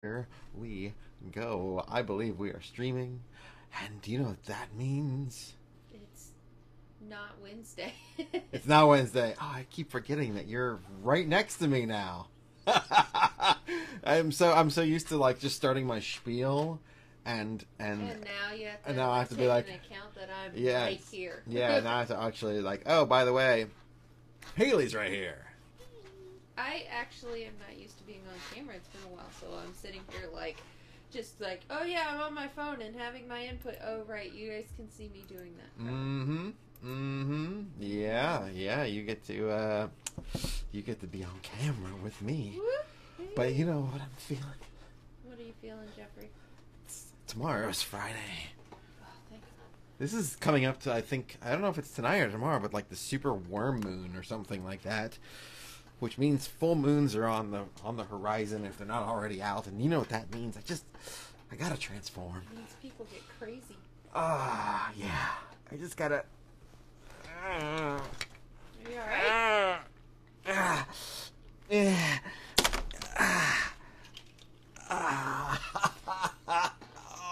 Here we go. I believe we are streaming. And do you know what that means? It's not Wednesday. It's not Wednesday. Oh, I keep forgetting that you're right next to me now. I'm so used to like just starting my spiel And now you have to and now I have to take be like, into account that I'm yeah, right here. yeah, now I have to actually like, oh, by the way, Haley's right here. I actually am not used to being on camera. It's been a while, so I'm sitting here like, just like, oh yeah, I'm on my phone and having my input. Oh right, you guys can see me doing that. Mm-hmm. Mm-hmm. Yeah, yeah, you get to be on camera with me. Woo! But you know what I'm feeling? What are you feeling, Jeffrey? Tomorrow's Friday. Oh, thank God. This is coming up to, I don't know if it's tonight or tomorrow, but like the super worm moon or something like that, which means full moons are on the horizon if they're not already out. And you know what that means? I gotta transform. It means people get crazy. Yeah. I just gotta. Are you alright? Yeah.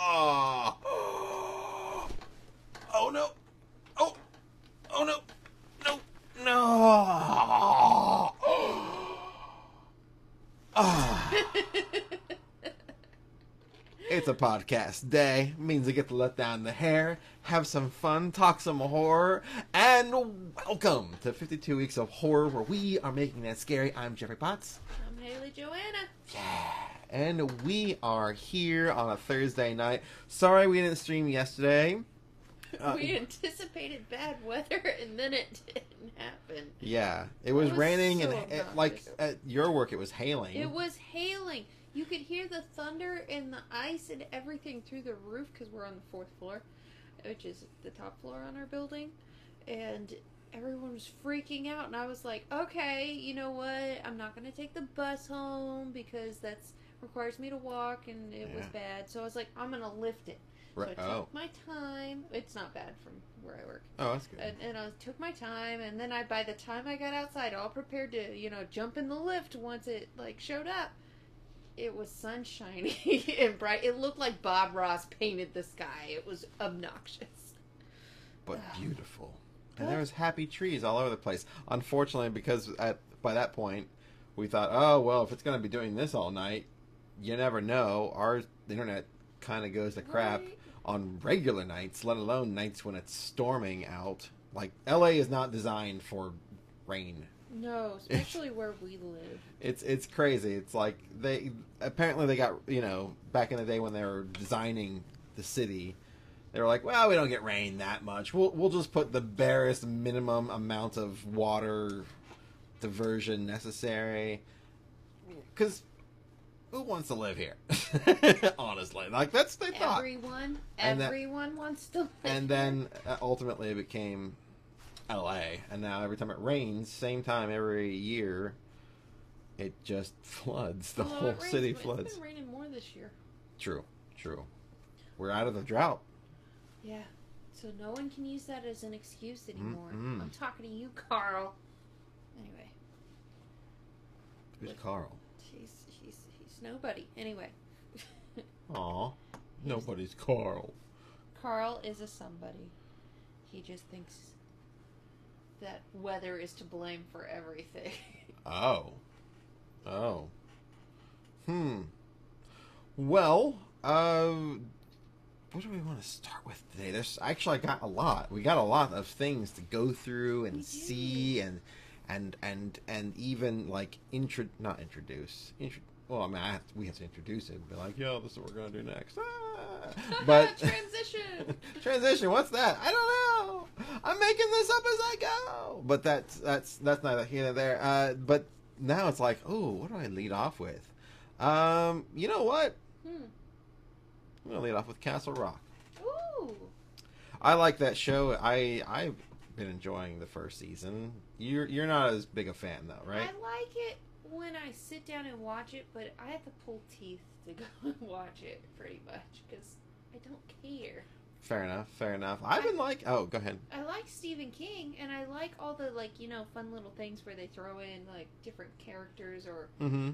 Oh. Oh no. Oh. Oh no. No. No. Ah. It's a podcast day. Means I get to let down the hair, have some fun, talk some horror, and welcome to 52 Weeks of Horror, where we are making that scary. I'm Jeffrey Potts. I'm Haley Joanna. Yeah. And we are here on a Thursday night. Sorry we didn't stream yesterday. We anticipated bad weather, and then it didn't happen. Yeah. It was was raining, so and like obnoxious. at your work, it was hailing. It was hailing. You could hear the thunder and the ice and everything through the roof because we're on the fourth floor, which is the top floor on our building. And everyone was freaking out. And I was like, okay, you know what? I'm not going to take the bus home because that's requires me to walk and it was Yeah. bad. So I was like, I'm going to lift it. So I Right. took Oh. my time. It's not bad from where I work. Oh, that's good. And I took my time, and then by the time I got outside, all prepared to, jump in the lift once it, like, showed up, it was sunshiny and bright. It looked like Bob Ross painted the sky. It was obnoxious. But beautiful. And Good. there was happy trees all over the place. Unfortunately, because by that point, we thought, oh, well, if it's going to be doing this all night, you never know. The internet kind of goes to crap Right. on regular nights, let alone nights when it's storming out. Like, LA is not designed for rain. No, especially where we live. It's crazy. It's like they got, back in the day when they were designing the city, they were like, well, we don't get rain that much. We'll just put the barest minimum amount of water diversion necessary. Because who wants to live here? Honestly, like that's they thought. And that- Everyone wants to live And then ultimately it became LA, and now every time it rains, same time every year, it just floods. The Although whole it rains- city floods. It's been raining more this year. True, true. We're out of the drought. Yeah. So no one can use that as an excuse anymore. Mm-mm. I'm talking to you, Carl. Anyway. Who's Carl? He's nobody. Anyway. Aw, nobody's Carl. Carl is a somebody. He just thinks that weather is to blame for everything. Oh. Oh. Well, what do we want to start with today? There's actually I got a lot. We got a lot of things to go through and We do. see and even like not introduce. Well, I mean, we have to introduce it and be like, yo, this is what we're gonna do next. But Transition. transition. What's that? I don't know. I'm making this up as I go. But that's neither here nor there. But now it's like, oh, what do I lead off with? You know what? I'm gonna lead off with Castle Rock. Ooh. I like that show. I've been enjoying the first season. You're not as big a fan though, right? I like it when I sit down and watch it, but I have to pull teeth to go and watch it pretty much because I don't care. Fair enough. Fair enough. I've been like, oh, go ahead. I like Stephen King, and I like all the fun little things where they throw in like different characters or Mm-hmm.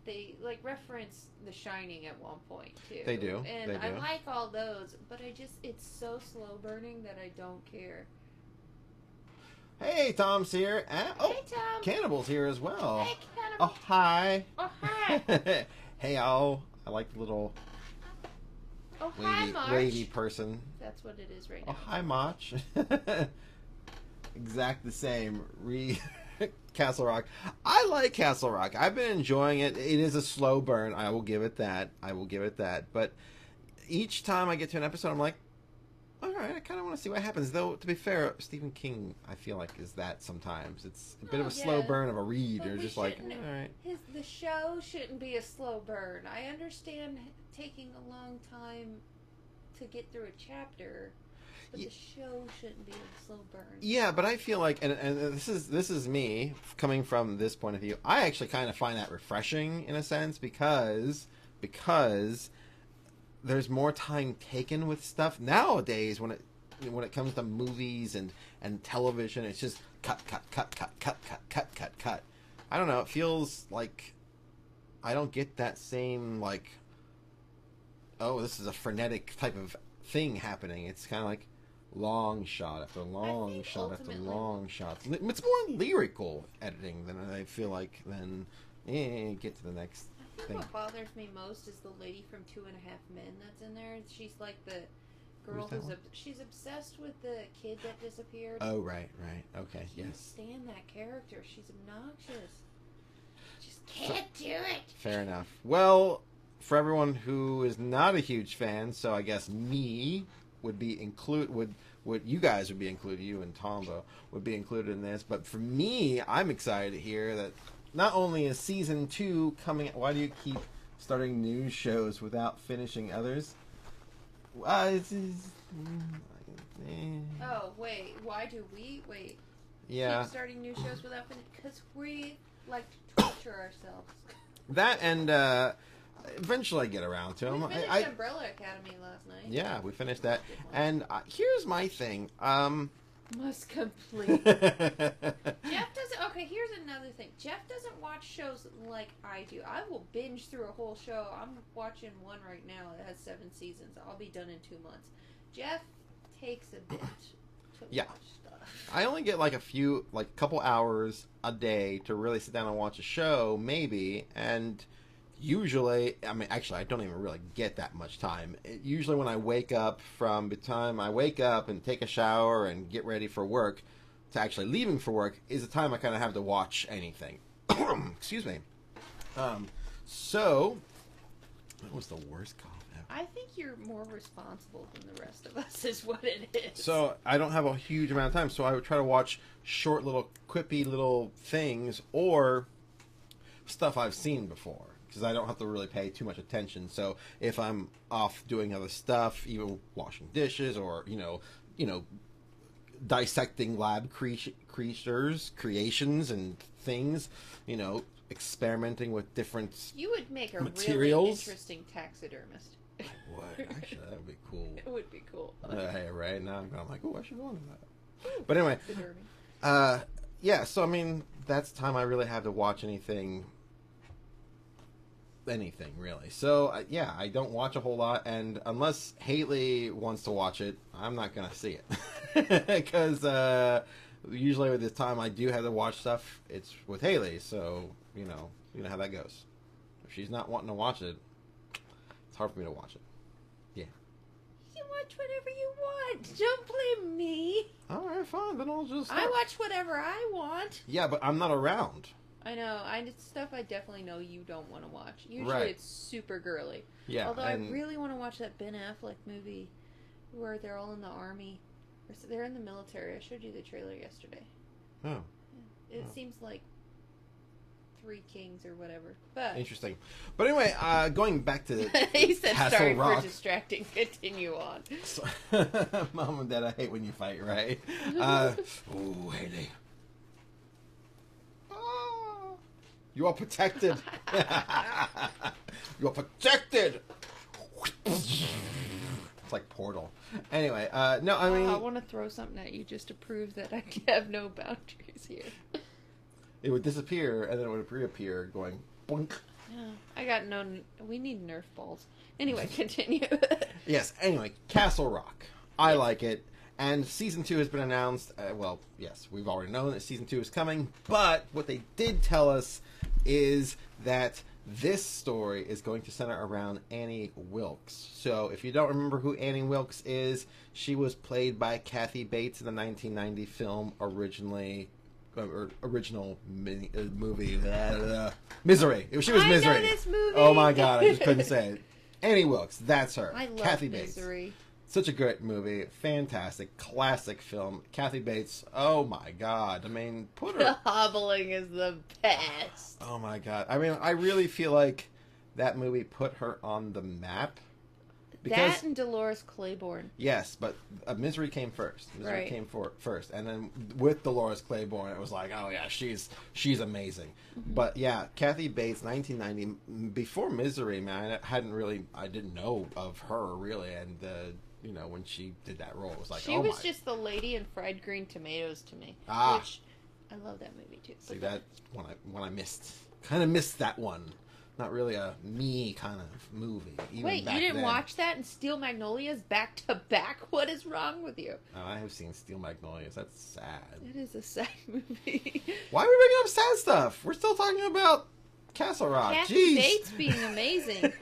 they like reference The Shining at one point too. They do. And They I do. like all those, but it's so slow burning that I don't care. Hey, Tom's here. Oh, Hey Tom. Cannibal's here as well. Hey Cannibal. Oh, hi. Oh hi. Hey, y'all. I like the little Oh hi March. wavy person. That's what it is right Oh, now. hi, Mach. Exact the same. Castle Rock. I like Castle Rock. I've been enjoying it. It is a slow burn. I will give it that. But each time I get to an episode, I'm like, all right, I kind of want to see what happens. Though, to be fair, Stephen King, I feel like, is that sometimes. It's a bit of a slow burn of a read. But You're we just like, shouldn't- all right. The show shouldn't be a slow burn. I understand taking a long time to get through a chapter, but Ye- the show shouldn't be a slow burn. Yeah, but I feel like, and this is me coming from this point of view. I actually kind of find that refreshing in a sense because there's more time taken with stuff nowadays when it comes to movies and television. It's just cut. I don't know. It feels like I don't get that same like, oh, this is a frenetic type of thing happening. It's kind of like long shot after long think shot after ultimately- long shots. It's more lyrical editing than I feel like than get to the next I think thing. what bothers me most is the lady from 2.5 Men that's in there. She's like the girl Who's that who's one? she's obsessed with the kid that disappeared. Oh, right. Okay, I can't yes. stand that character. She's obnoxious. Just can't do it. Fair enough. Well, for everyone who is not a huge fan, so I guess me would be would you guys would be included, you and Tombo would be included in this, but for me, I'm excited to hear that not only is season 2 coming. Why do you keep starting new shows without finishing others? Oh wait, why do we wait? Yeah, Keep starting new shows without finishing because we like to torture ourselves. that and eventually I get around to We them. finished Umbrella Academy last night. Yeah, we finished that, Good one. and here's my thing. Must complete. Yeah, Jeff doesn't. Okay, here's another thing. Jeff doesn't watch shows like I do. I will binge through a whole show. I'm watching one right now that has 7 seasons. I'll be done in 2 months. Jeff takes a bit to Yeah. watch stuff. I only get like a couple hours a day to really sit down and watch a show, maybe, and usually, I mean, actually, I don't even really get that much time. Usually, when I wake up, from the time I wake up and take a shower and get ready for work to actually leaving for work is the time I kind of have to watch anything. Excuse me. So, that was the worst cough ever. I think you're more responsible than the rest of us, is what it is. So I don't have a huge amount of time, so I would try to watch short little quippy little things or stuff I've seen before because I don't have to really pay too much attention. So if I'm off doing other stuff, even washing dishes or dissecting lab creations and things, experimenting with different you would make a really materials. interesting taxidermist. What? Actually, that would be cool. It would be cool. Hey, right now I'm like, oh, I should go into that. But anyway, Taxidermy. yeah. So I mean, that's the time I really have to watch anything really. So yeah, I don't watch a whole lot, and unless Haley wants to watch it, I'm not gonna see it because usually with this time I do have to watch stuff. It's with Haley, so you know how that goes. If she's not wanting to watch it, it's hard for me to watch it. You watch whatever you want. Don't blame me. All right, fine. Then I'll just. I watch whatever I want. Yeah, but I'm not around. I know. It's stuff I definitely know you don't want to watch. Usually Right. it's super girly. Yeah, Although and I really want to watch that Ben Affleck movie where they're all in the army. Or they're in the military. I showed you the trailer yesterday. oh, It Oh. seems like Three Kings or whatever. But interesting. But anyway, going back to he said Castle sorry Rock. for distracting. Continue on. So, Mom and Dad, I hate when you fight, right? Ooh, Haley. Ah, you are protected. You are protected. It's like Portal. Anyway, no, I mean, I want to throw something at you just to prove that I have no boundaries here. it would disappear and then it would reappear, going boink. I got no. We need Nerf balls. Anyway, continue. Yes. Anyway, Castle Rock. I like it. And season 2 has been announced. Well, yes, we've already known that season 2 is coming. But what they did tell us is that this story is going to center around Annie Wilkes. So if you don't remember who Annie Wilkes is, she was played by Kathy Bates in the 1990 film original movie Misery. She was Misery. I know this movie. Oh my god, I just couldn't say it. Annie Wilkes, that's her. I love Kathy Bates. Misery. Such a great movie, fantastic, classic film. Kathy Bates, oh my god. I mean, put The her. hobbling is the best. Oh my god. I mean, I really feel like that movie put her on the map. Because, That and Dolores Claiborne. yes, but Misery came first. Misery Right. came first, and then with Dolores Claiborne, it was like, oh yeah, she's amazing. But yeah, Kathy Bates, 1990. Before Misery, man, I didn't know of her really, and when she did that role, it was like, She oh was my. just the lady in Fried Green Tomatoes to me. Ah. Which, I love that movie too. See that when I missed that one. Not really a me kind of movie. Even Wait, back you didn't then. watch that and Steel Magnolias back to back? What is wrong with you? Oh, I have seen Steel Magnolias. That's sad. It is a sad movie. Why are we bringing up sad stuff? We're still talking about Castle Rock. Kathy Jeez. Bates being amazing.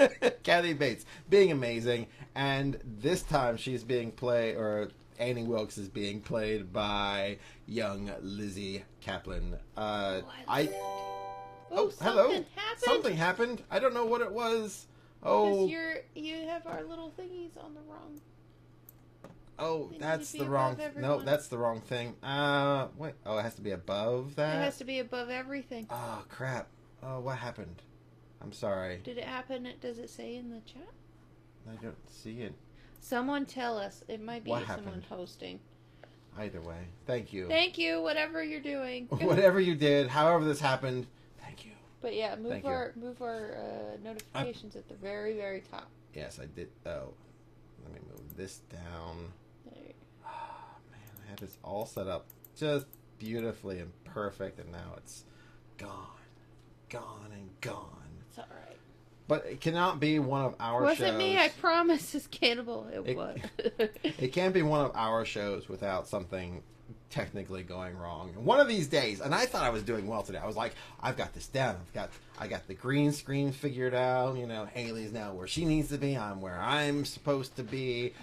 Kathy Bates being amazing, and this time she's being played, or Annie Wilkes is being played by young Lizzie Kaplan. Oh, hello. something happened. Something happened. I don't know what it was. Oh, Because you have our little thingies on the wrong. oh, They need that's to be the wrong. above No, everyone. that's the wrong thing. Wait. Oh, it has to be above It that. has to be above everything. Oh crap. Oh, what happened? I'm sorry. Did it happen? Does it say in the chat? I don't see it. Someone tell us. It might be What someone happened? hosting. Either way, thank you. Thank you, whatever you're doing. Whatever you did, however this happened, thank you. But yeah, move Thank you. our notifications at the very, very top. Yes, I did. Oh, let me move this down. There. Oh, man, I had this all set up just beautifully and perfect, and now it's gone. Gone and gone. It's alright. But it cannot be one of our shows. Wasn't me, I promise, it's cannibal. It was. It can't be one of our shows without something technically going wrong. And one of these days, and I thought I was doing well today. I was like, I've got this down. I got the green screen figured out. Haley's now where she needs to be. I'm where I'm supposed to be.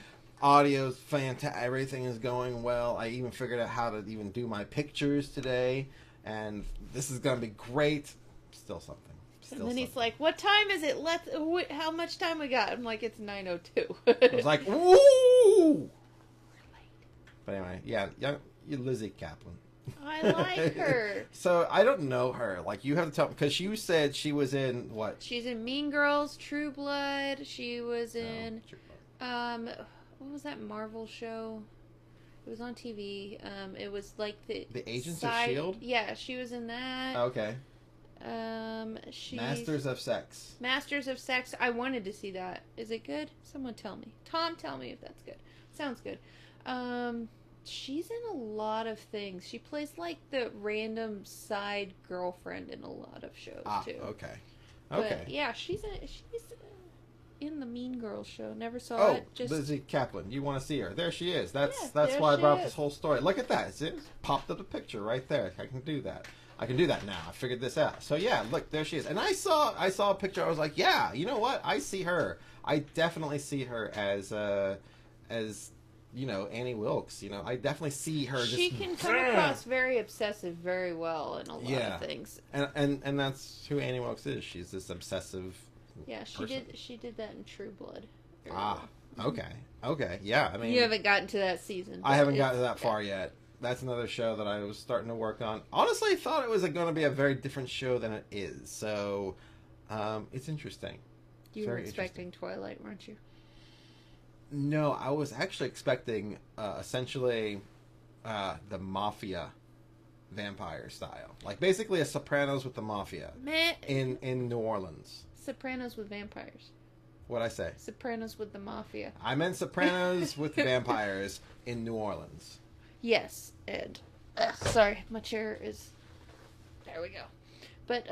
Audio's fantastic. Everything is going well. I even figured out how to even do my pictures today. And this is going to be great. Still something. And then he's like, "What time is it? How much time we got?" I'm like, "It's 9:02." I was like, "Ooh!" But anyway, yeah, you Lizzie Kaplan. I like her. So I don't know her. Like, you have to tell, because you said she was in what? She's in Mean Girls, True Blood. She was in what was that Marvel show? It was on TV. It was like the Agents of S.H.I.E.L.D.? Yeah, she was in that. Okay. She's Masters of Sex. Masters of Sex. I wanted to see that. Is it good? Someone tell me. Tom, tell me if that's good. Sounds good. She's in a lot of things. She plays like the random side girlfriend in a lot of shows too. Okay. But yeah, she's in the Mean Girls show. Never saw it. Just Lizzie Kaplan. You want to see her? There she is. That's Yeah, that's there why I she brought up is. this whole story. Look at that. It popped up a picture right there. I can do that. I can do that now. I figured this out. So yeah, look, there she is. And I saw a picture. I was like, yeah, you know what? I see her. I definitely see her as Annie Wilkes. I definitely see her. she just, can come across very obsessive very well in a lot of things. And that's who Annie Wilkes is. She's this obsessive. Yeah, she did that in True Blood. very well. Okay. Yeah, I mean, You haven't gotten to that season. I but haven't gotten to it's- that far yet. That's another show that I was starting to work on. Honestly, thought it was going to be a very different show than it is. So, it's interesting. You were Very expecting Twilight, weren't you? No, I was actually expecting essentially the mafia vampire style, like basically a Sopranos with the mafia Meh. in New Orleans. Sopranos with vampires. What'd I say? Sopranos with the mafia. I meant Sopranos with vampires in New Orleans. Yes, and sorry, my chair is. There we go. But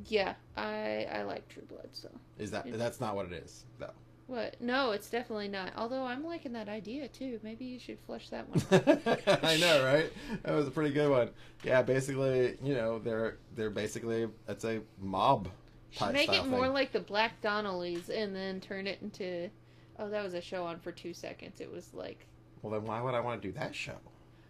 yeah, I like True Blood. So That's not what it is though? what? No, it's definitely not. Although I'm liking that idea too. Maybe you should flush that one. I know, right? That was a pretty good one. Yeah, basically, they're basically it's a mob type Make style it more thing. like the Black Donnellys, and then turn it into. Oh, that was a show on for 2 seconds. It was like. Well, then why would I want to do that show?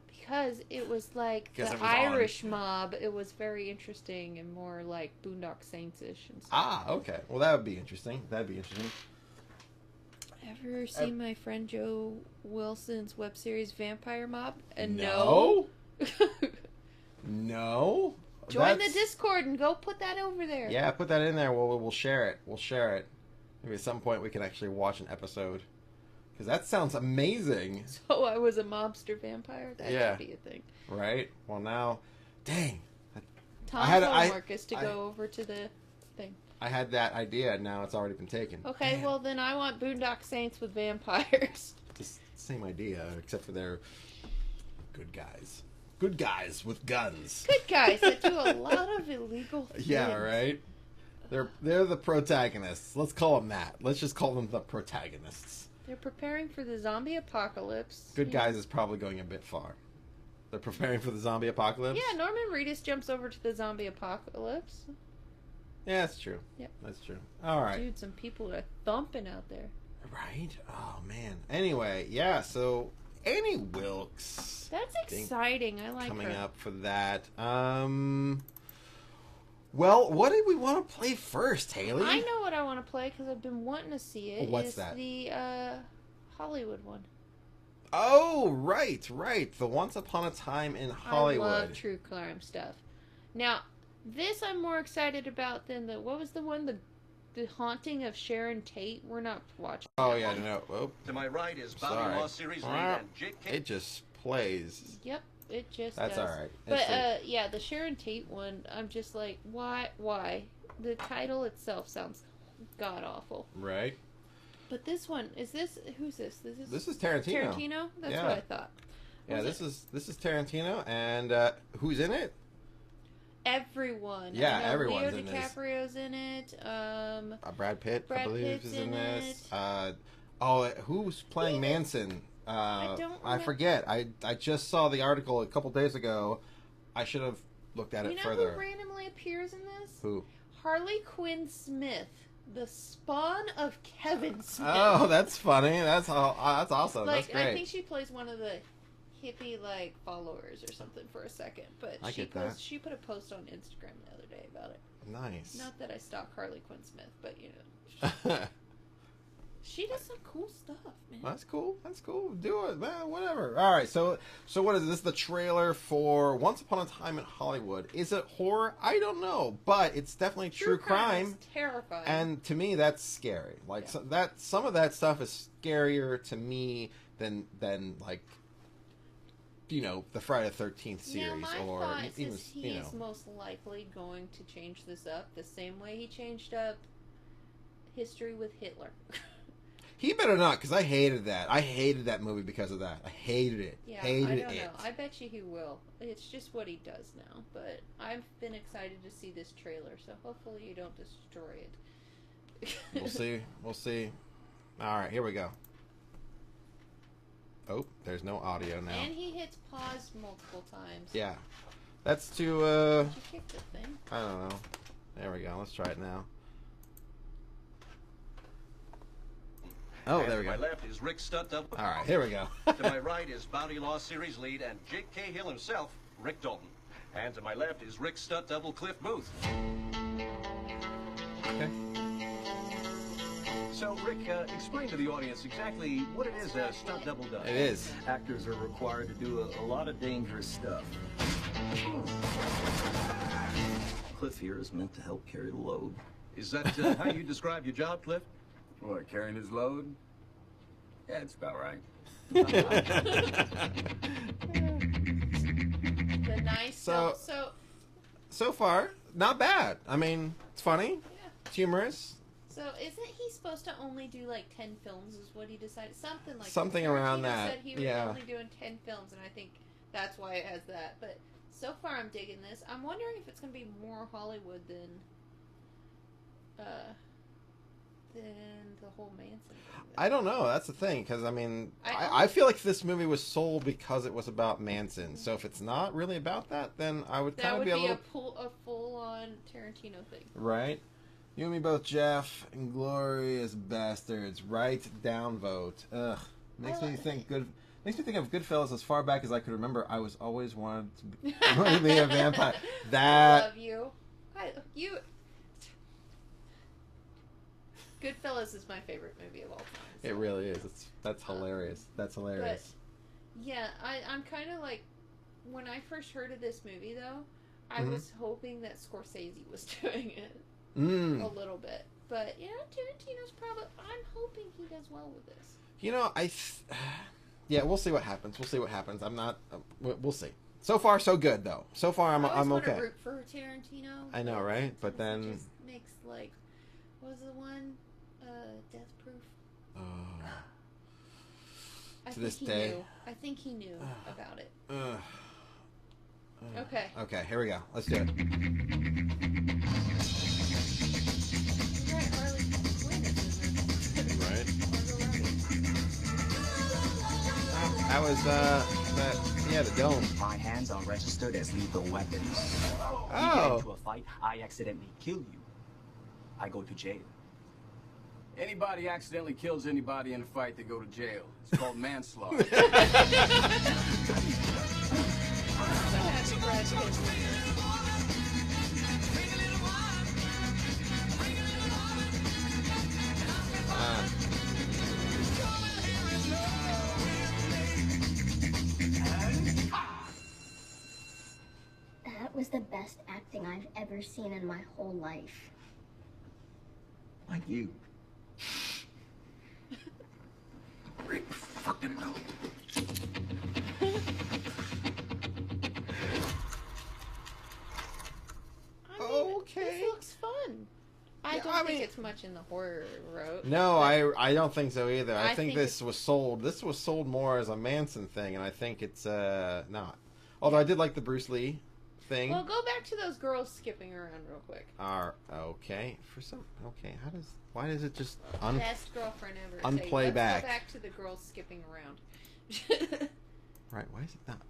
Because it was like Because the it was Irish mob. It was very interesting and more like Boondock Saints-ish and stuff. Ah, okay. Well, that would be interesting. That'd be interesting. Ever seen my friend Joe Wilson's web series Vampire Mob? No. No. Join the Discord and go put that over there. Yeah, put that in there. We'll share it. We'll share it. Maybe at some point we can actually watch an episode. Because that sounds amazing. So I was a mobster vampire? That Yeah. could be a thing. Right? Well, now, dang. Tom's had- homework is to go over to the thing. I had that idea. Now it's already been taken. Okay, Man, well then I want Boondock Saints with vampires. Just same idea, except for they're good guys. Good guys with guns. Good guys that do a lot of illegal things. Yeah, right? They're the protagonists. Let's call them that. Let's just call them the protagonists. They're preparing for the zombie apocalypse. Good guys is probably going a bit far. They're preparing for the zombie apocalypse? Yeah, Norman Reedus jumps over to the zombie apocalypse. Yeah, that's true. Yep. That's true. All right. Dude, some people are thumping out there. Right? Oh, man. Anyway, yeah, so Annie Wilkes. That's think exciting. I like coming her. up for that. Well, what did we want to play first, Haley? I know what I want to play because I've been wanting to see it. What's It's that? The Hollywood one. Oh, right. The Once Upon a Time in Hollywood. I love true crime stuff. Now, this I'm more excited about than what was the one? The Haunting of Sharon Tate. We're not watching. Oh, that yeah, one. no. Oh, To my right is Sorry. Bobby Law Series lead and Jake King. it just plays. Yep, it just That's does. all right. But yeah, the Sharon Tate one, I'm just like, why? The title itself sounds god awful. Right. But this one is who's this? This is Tarantino. Tarantino. That's Yeah. what I thought. Yeah, Was this is Tarantino, and who's in it? Everyone. Yeah, I know everyone's Leo in this. DiCaprio's in it. Brad Pitt, I Brad believe, Pitt's is in in this. it. Who's playing Manson? I don't I know. forget. I just saw the article a couple days ago. I should have looked at You it know further. who randomly appears in this? Who? Harley Quinn Smith, the spawn of Kevin Smith. Oh, that's funny. That's awesome. like That's great. I think she plays one of the hippie followers or something for a second. But I get that. she put a post on Instagram the other day about it. Nice. Not that I stalk Harley Quinn Smith, but you know, she does some cool stuff, man. That's cool. Do it, man. Whatever. All right. So what is this? The trailer for Once Upon a Time in Hollywood. Is it horror? I don't know, but it's definitely true crime. is terrifying. And to me, that's scary. Like Yeah. some of that stuff is scarier to me than like the Friday the 13th series now, my or thoughts even is he is most likely going to change this up the same way he changed up History with Hitler. He better not, because I hated that. I hated that movie because of that. I hated it. Yeah, hated I don't it. know. I bet you he will. It's just what he does now. But I've been excited to see this trailer, so hopefully you don't destroy it. We'll see. We'll see. All right, here we go. Oh, there's no audio now. And he hits pause multiple times. Yeah. That's to, Did you kick the thing? I don't know. There we go. Let's try it now. Oh, And there we to go. my left is Rick Stutt double. All right, here we go. To my right is Bounty Law Series lead and Jake Cahill himself, Rick Dalton. And to my left is Rick Stutt double Cliff Booth. Okay. So, Rick, explain to the audience exactly what it is a stunt double does. It is. Actors are required to do a lot of dangerous stuff. Cliff here is meant to help carry the load. Is that how you describe your job, Cliff? What, carrying his load? Yeah, it's about right. The nice So- so So far, not bad. I mean, it's funny. yeah. It's humorous. So isn't he supposed to only do like 10 films? Is what he decided? Something like Something that. around Tarantino that, Said he was yeah. only doing 10 films, and I think that's why it has that. But so far I'm digging this. I'm wondering if it's gonna be more Hollywood than the whole Manson thing. I don't know. That's the thing, because I mean, I I feel like this movie was sold because it was about Manson. So if it's not really about that, then I would That kind of would be be a little a full-on Tarantino thing. right. You and me both, Jeff. Inglorious Bastards. Write down vote. Ugh. Makes me think good. Makes me think of Goodfellas as far back as I could remember. I was always wanted to be a vampire. I That love you. You. Goodfellas is my favorite movie of all time. So. it really is. That's hilarious. That's hilarious. Yeah, I'm kind of like, when I first heard of this movie, though, I Mhm. was hoping that Scorsese was doing it a Mm. little bit. But, you know, Tarantino's probably, I'm hoping he does well with this. You know, yeah, we'll see what happens. We'll see what happens. I'm not. We'll see. So far, so good though. So far, I'm I always okay. want to root for Tarantino. I know, right? But sometimes then- it just makes, like, what was the one? Death Proof? Oh. I To think this he day. knew. I think he knew about it. Ugh. Okay. Okay, here we go. Let's do it. Right, Harley Quinn is in there. Right. Margot Robbie. That was the dome. My hands are registered as lethal weapons. Oh. We get into a fight, I accidentally kill you. I go to jail. Anybody accidentally kills anybody in a fight, they go to jail. It's called manslaughter. So happy Brad Pitt. That was the best acting I've ever seen in my whole life. Like you. Rick fucking Dalton. Okay. This looks fun. I Yeah, don't I think mean- it's much in the horror route. No, but I don't think so either. I I think think this was sold. This was sold more as a Manson thing, and I think it's not. Although I did like the Bruce Lee thing. Well, go back to those girls skipping around real quick. Okay. Why does it just Best girlfriend ever. unplay Let's back. Go back to the girls skipping around. right? Why is it not?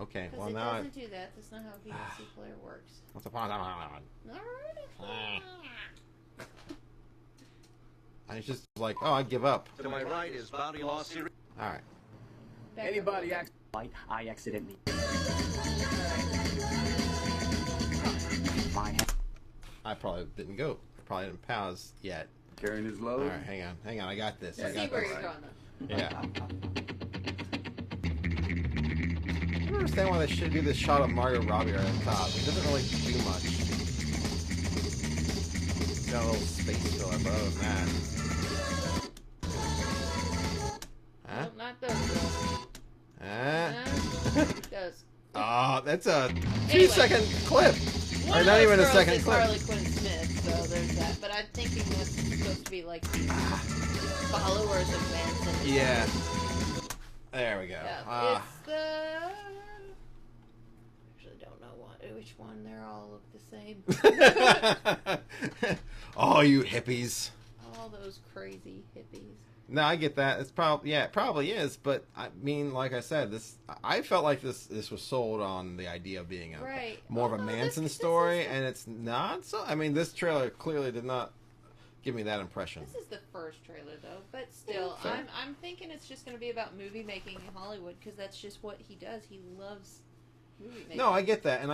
Okay. Because Well, it now doesn't do that. That's not how a VLC player works. once upon a time, Alright. I was just like, oh, I give up. To my right is Bounty Law Series. All right. Back Anybody up. Fight, I accidentally. My hand. I probably didn't go. Probably didn't pause yet. Carrying his All load. right, hang on. I got this. I See got where this. you're going, though. Yeah. I don't understand why they should do this shot of Margot Robbie right on top. It doesn't really do much. Got a little space filler, but other than that. Huh? Nope, not those girls. Huh? Those. Oh, that's a Anyway. 2-second clip. One Or of not those even a girls second is clip. Harley Quinn Smith, so there's that. But I'm thinking that's supposed to be like the followers of Manson. Yeah. There we go. Yeah, it's the. Actually, don't know which one. They're all look the same. Oh, you hippies. All those crazy hippies. No, I get that. It's probably it probably is, but I mean, like I said, I felt like this was sold on the idea of being Right. more of a Although Manson this story, is- and it's not. So I mean, this trailer clearly did not give me that impression. This is the first trailer, though. But still, Fair. I'm thinking it's just going to be about movie making in Hollywood because that's just what he does. He loves movie making. No, I get that, and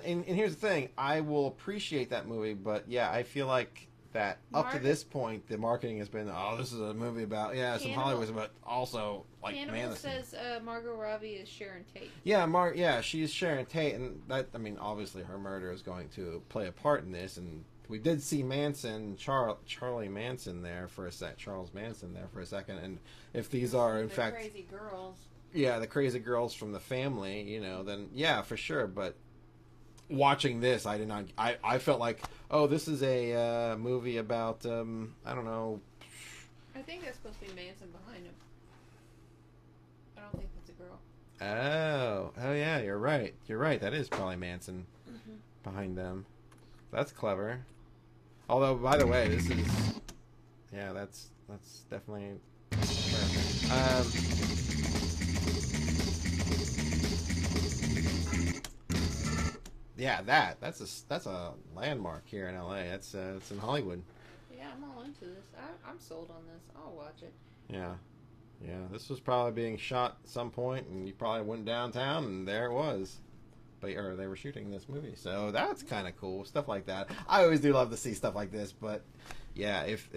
and here's the thing: I will appreciate that movie, but yeah, I feel like that up to Mark- this point, the marketing has been, oh, this is a movie about some Cannibal- Hollywood, but also like Cannibal Manson. says Margot Robbie is Sharon Tate. Yeah, she's Sharon Tate, and that, I mean, obviously her murder is going to play a part in this, and we did see Manson, Charlie Manson there for a sec, Charles Manson there for a second, and if these are in They're fact, crazy girls. yeah, the crazy girls from the family, then yeah, for sure, but watching this, I did not, I felt like, oh, this is a movie about, I don't know, I think that's supposed to be Manson behind him. I don't think that's a girl. Oh yeah, you're right. You're right. That is probably Manson behind them. That's clever. Although, by the way, this is that's definitely. Yeah, that's a landmark here in LA. It's in Hollywood. Yeah, I'm all into this. I'm sold on this. I'll watch it. Yeah. This was probably being shot at some point, and you probably went downtown, and there it was. Or they were shooting this movie, so that's kind of cool. Stuff like that. I always do love to see stuff like this, but yeah, if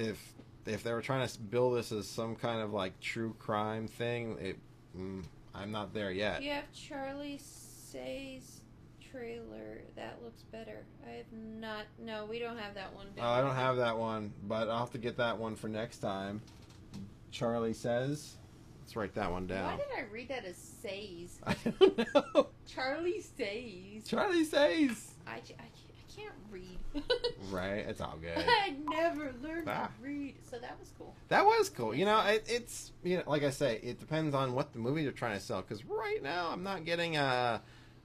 they were trying to bill this as some kind of like true crime thing, I'm not there yet. You have Charlie Say's trailer. That looks better. I have not. No, we don't have that one. I don't have that one, but I'll have to get that one for next time. Charlie Says. Let's write that one down. Why did I read that as Says? I don't know. Charlie Says. Charlie Says. I can't read. Right, it's all good. I never learned to read, so that was cool. That was cool. It's like I say, it depends on what the movie they're trying to sell. Because right now, I'm not getting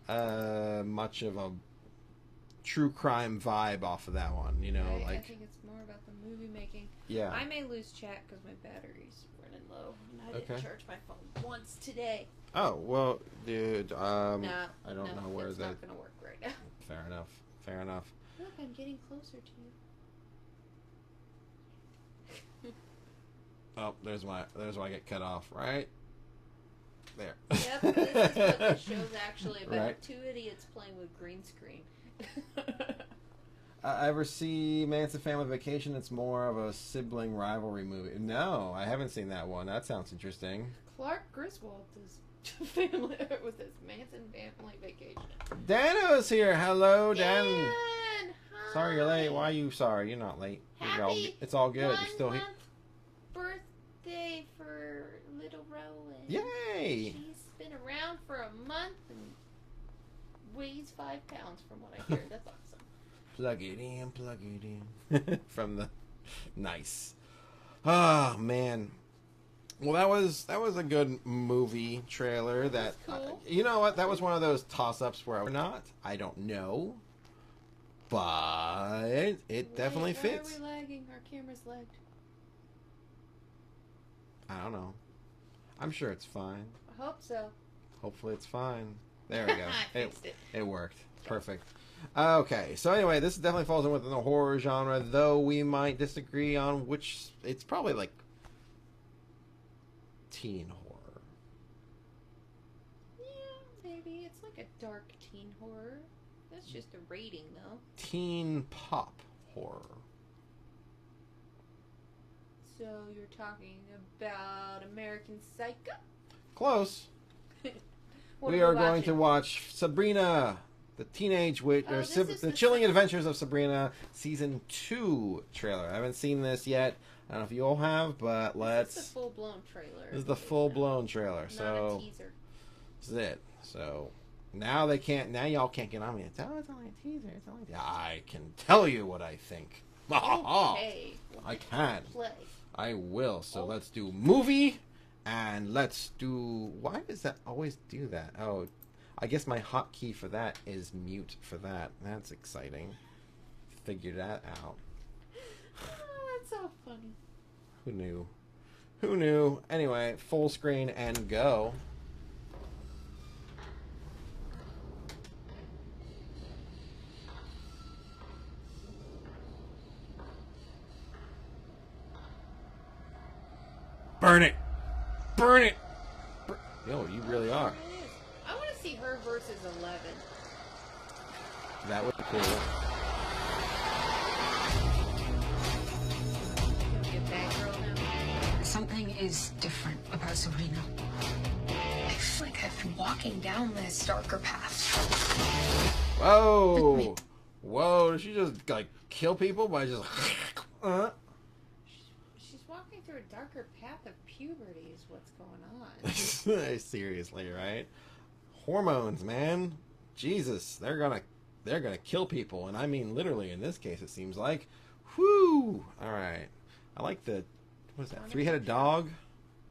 much of a true crime vibe off of that one. I think it's more about the movie making. Yeah. I may lose chat because my battery's running low, and I didn't charge my phone once today. Oh well, dude. I don't know where it's that. not gonna work right now. Fair enough. Fair enough. Look, I'm getting closer to you. Oh, there's why I get cut off. Right there. Yep, this is what the show's actually about. Right. Two idiots playing with green screen. Ever see Manson Family Vacation? It's more of a sibling rivalry movie. No, I haven't seen that one. That sounds interesting. Clark Griswold is family with his Manson Family Vacation. Dano's here. Hello, Dan. Dan, Sorry you're late. Why are you sorry? You're not late. It's all good. You're still here. Birthday for little Rowan. Yay! She's been around for a month and weighs 5 pounds from what I hear. That's awesome. Plug it in. From the nice. Oh man. Well, that was a good movie trailer. That cool. You know what? That was one of those toss-ups where I don't know, but it definitely fits. Why are we lagging? Our camera's lagged. I don't know. I'm sure it's fine. I hope so. Hopefully it's fine. There we go. I fixed it. It worked. Perfect. Okay, so anyway, this definitely falls in within the horror genre, though we might disagree on which. It's probably like teen horror. Yeah, maybe. It's like a dark teen horror. That's just a rating, though. Teen pop horror. So you're talking about American Psycho? Close. What We are going to watch Sabrina, the Teenage Witch, or this is the the Chilling Adventures of Sabrina, Season 2 trailer. I haven't seen this yet. I don't know if you all have, but let's. This is the full-blown trailer. This is the full-blown trailer. Not So a teaser. this is it. So now they can't. Now y'all can't get on me. It's only a teaser. It's only. I can tell you what I think. Okay. I can. Play. I will. So let's do movie, and let's do. Why does that always do that? Oh, I guess my hotkey for that is mute for that. That's exciting. Figure that out. Oh, that's so funny. Who knew? Who knew? Anyway, full screen and go. Burn it! Burn it! Yo, you really are. I want to see her versus 11. That would be cool. Gonna be a bad girl now. Something is different about Sabrina. I feel like I've been walking down this darker path. Whoa! Whoa, did she just, like, kill people by just... She's walking through a darker path of puberty is what's going on. Seriously, right? Hormones, man. Jesus, they're gonna kill people, and I mean literally in this case. It seems like. Whoo! All right, I like the what is that? 3-headed dog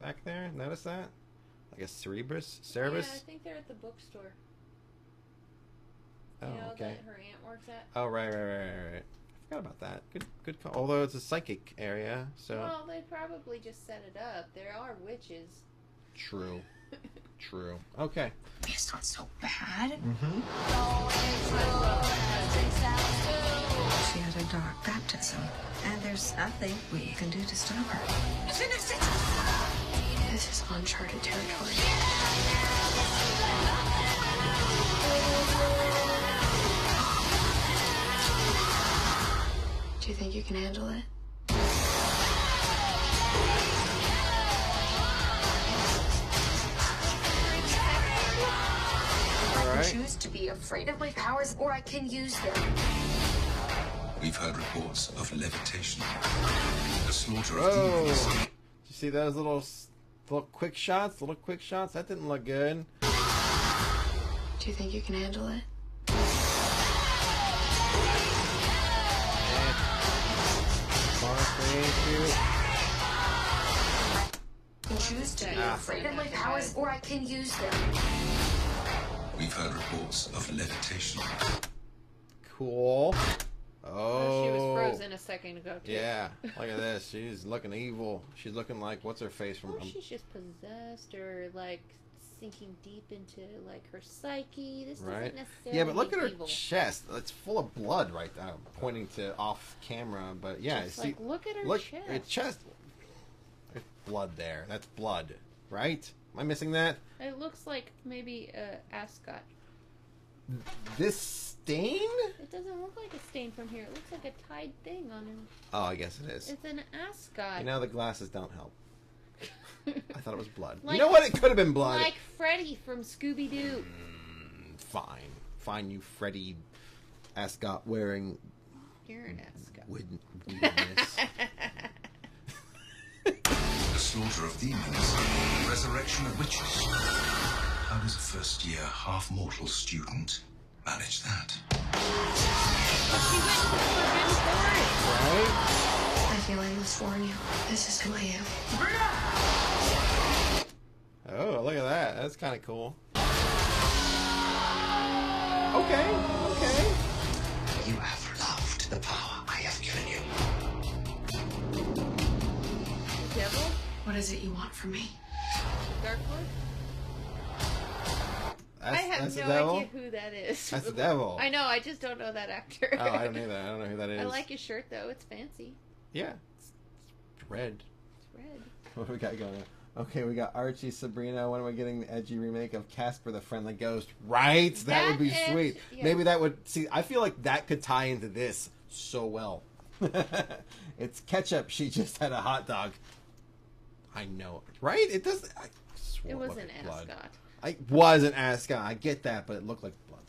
back there. Notice that? Like a Cerebus? Yeah, I Cerebus? think they're at the bookstore. Oh, You know, okay. that her aunt works at. Oh, right. I forgot about that. Good call. Although it's a psychic area, so Well, they probably just set it up. There are witches. true. Okay. It's not so bad. She had a dark baptism, and there's nothing we can do to stop her. Finish it! This is uncharted territory. Do you think you can handle it? All I right. can choose to be afraid of my powers, or I can use them. We've heard reports of levitation, the slaughter of Whoa! demons. Did you see those little quick shots? That didn't look good. Do you think you can handle it? I can choose to be afraid of my powers, or I can use them. We've heard reports of levitation. Cool. Oh, she was Oh. frozen a second ago, too. Yeah. Look at this. She's looking evil. She's looking like what's her face from? Oh, she's just possessed or, like, sinking deep into, like, her psyche. This Right. doesn't necessarily Yeah, but look at her make evil. chest. It's full of blood right now, pointing to off camera. But yeah, Just, see, like, look at her chest. Her chest. There's blood there. That's blood, right? Am I missing that? It looks like maybe ascot. This stain? It doesn't look like a stain from here. It looks like a tied thing on her. Oh, I guess it is. It's an ascot. You know, the glasses don't help. I thought it was blood. Like- you know what? It could have been blood. Like Freddy from Scooby-Doo. Fine, you Freddy ascot wearing You're an ascot. weirdness. The slaughter of demons, resurrection of witches. How does a first-year, half-mortal student manage that? Right? I feel I must warn you. This is who I am. Oh, look at that. That's kind of cool. Okay. You have loved the power I have given you. Devil? What is it you want from me? Dark Lord? I That's have the no devil? idea who that is. That's the devil. I know, I just don't know that actor. Oh, I don't either. I don't know who that is. I like his shirt, though. It's fancy. Yeah. It's red. It's red. What do we got going on? Okay, we got Archie, Sabrina. When am I getting the edgy remake of Casper the Friendly Ghost? Right? That would be That is- sweet. yeah. Maybe that would... See, I feel like that could tie into this so well. It's ketchup. She just had a hot dog. I know. Right? It does... I swore It was looked an like blood. ascot. I was an ascot. I get that, but it looked like blood.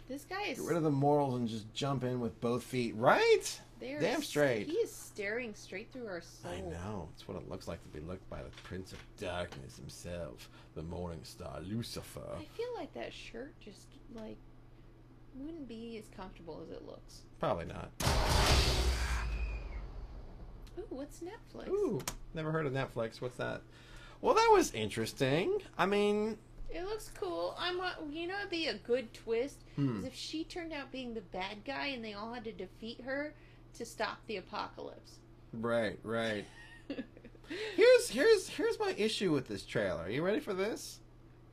This guy is... Get rid of the morals and just jump in with both feet. Right? They're Damn straight. He is staring straight through our soul. I know. It's what it looks like to be looked by the Prince of Darkness himself, the Morning Star, Lucifer. I feel like that shirt just, like, wouldn't be as comfortable as it looks. Probably not. Ooh, what's Netflix? Ooh, never heard of Netflix. What's that? Well, that was interesting. I mean, It looks cool. You know, it'd be a good twist Hmm. is if she turned out being the bad guy and they all had to defeat her to stop the apocalypse. right. Here's my issue with this trailer. Are you ready for this?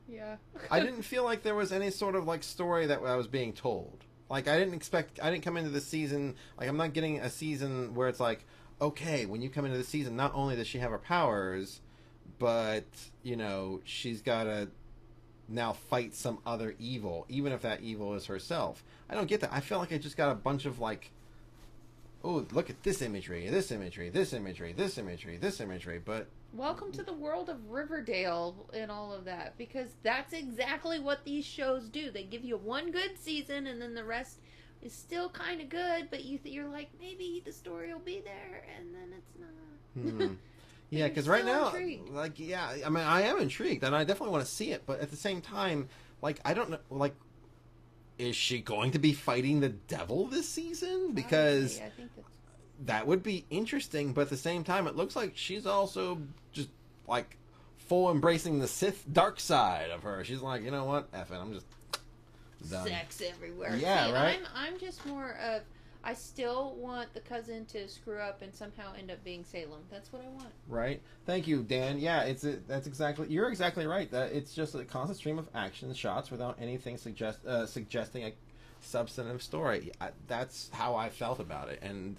Yeah. I didn't feel like there was any sort of like story that I was being told. Like I didn't come into the season like I'm not getting a season where it's like, okay, when you come into the season, not only does she have her powers, but you know she's got to now fight some other evil, even if that evil is herself. I don't get that. I feel like I just got a bunch of like, oh, look at this imagery, this imagery, this imagery, this imagery, this imagery, but Welcome to the world of Riverdale and all of that, because that's exactly what these shows do. They give you one good season, and then the rest is still kind of good, but you're like, maybe the story will be there, and then it's not. Yeah, You're because right still now, intrigued. like, yeah, I mean, I am intrigued, and I definitely want to see it, but at the same time, like, I don't know, like, is she going to be fighting the devil this season? Because Probably, I think that's... that would be interesting, but at the same time, it looks like she's also just, like, full embracing the Sith dark side of her. She's like, you know what, F it, I'm just done. Sex everywhere. Yeah, See, right? I'm just more of, I still want the cousin to screw up and somehow end up being Salem. That's what I want. Right. Thank you, Dan. Yeah, you're exactly right. That it's just a constant stream of action shots without anything suggesting a substantive story. That's how I felt about it, and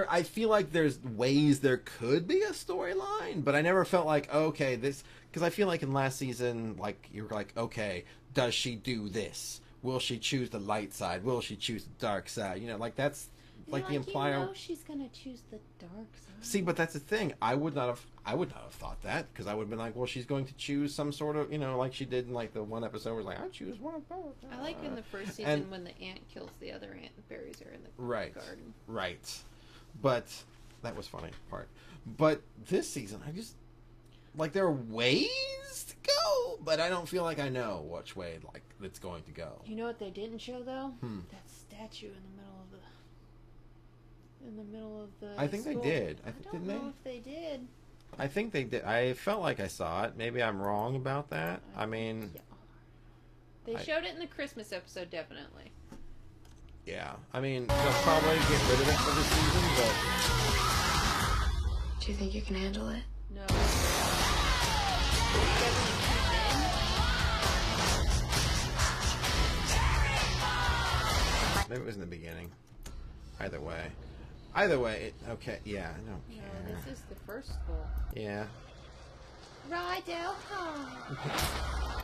I feel like there's ways there could be a storyline, but I never felt like, okay, this, because I feel like in last season, like you were like, okay, does she do this? Will she choose the light side? Will she choose the dark side? Like that's like the implier. She's gonna choose the dark side. See, but that's the thing. I would not have thought that, because I would have been like, well, she's going to choose some sort of, like she did in like the one episode where like, I choose one of both. I like in the first season when the ant kills the other ant and buries her in the garden. Right. But that was funny part. But this season, I just like there are ways to go, but I don't feel like I know which way like it's going to go. You know what they didn't show though? That statue in the middle of the. I think school. they did. I don't know if they did. I think they did. I felt like I saw it. Maybe I'm wrong about that. I mean, they showed it in the Christmas episode, definitely. Yeah, I mean, they'll probably get rid of it for the season, but Do you think you can handle it? No. maybe it was in the beginning. Either way, okay, yeah, I don't care. No, this is the first school. Yeah. Rydell High.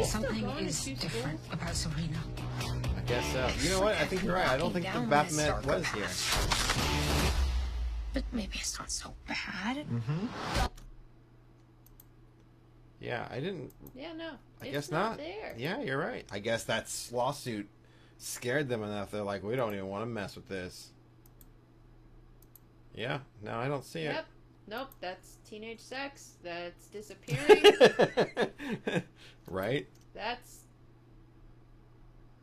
Something is different about Serena. I guess so. You know what? I think you're right. I don't think the Baphomet was here. But maybe it's not so bad. Mm-hmm. Yeah, I didn't. Yeah, no. I guess not. There. Yeah, you're right. I guess that lawsuit scared them enough. They're like, we don't even want to mess with this. Yeah, no, I don't see Yep. Nope, that's teenage sex. That's disappearing. Right? That's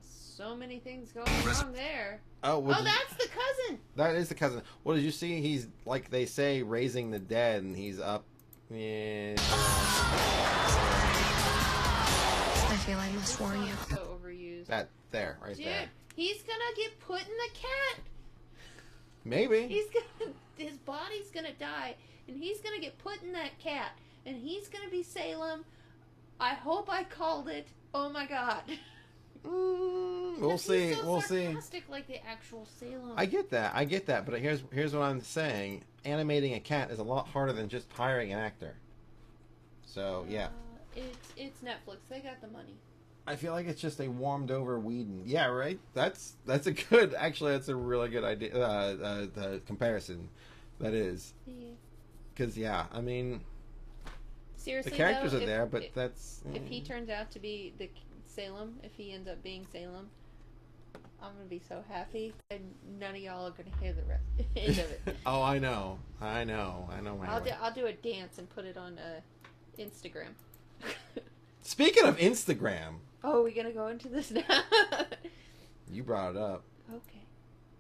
so many things going wrong there. Oh, that's the cousin. That is the cousin. Well, did you see? He's like they say, raising the dead, and he's up. Yeah. I feel I must warn you. So overused. That there, right Dude, there. he's gonna get put in the cat. Maybe. His body's gonna die, and he's gonna get put in that cat, and he's gonna be Salem. I hope I called it. Oh my god. We'll see. He's so We'll see. sarcastic like the actual Salem. I get that. But here's what I'm saying. Animating a cat is a lot harder than just hiring an actor. So yeah. It's Netflix. They got the money. I feel like it's just a warmed over Whedon. Yeah, right. That's a good. Actually, that's a really good idea. The comparison, that is. Yeah. Because I mean, seriously, the characters though, are there, but that's. If he turns out to be the Salem, if he ends up being Salem, I'm gonna be so happy, and none of y'all are gonna hear the end of it. Oh, I know. My I'll do a dance and put it on Instagram. Speaking of Instagram. Oh, are we gonna go into this now? You brought it up. Okay.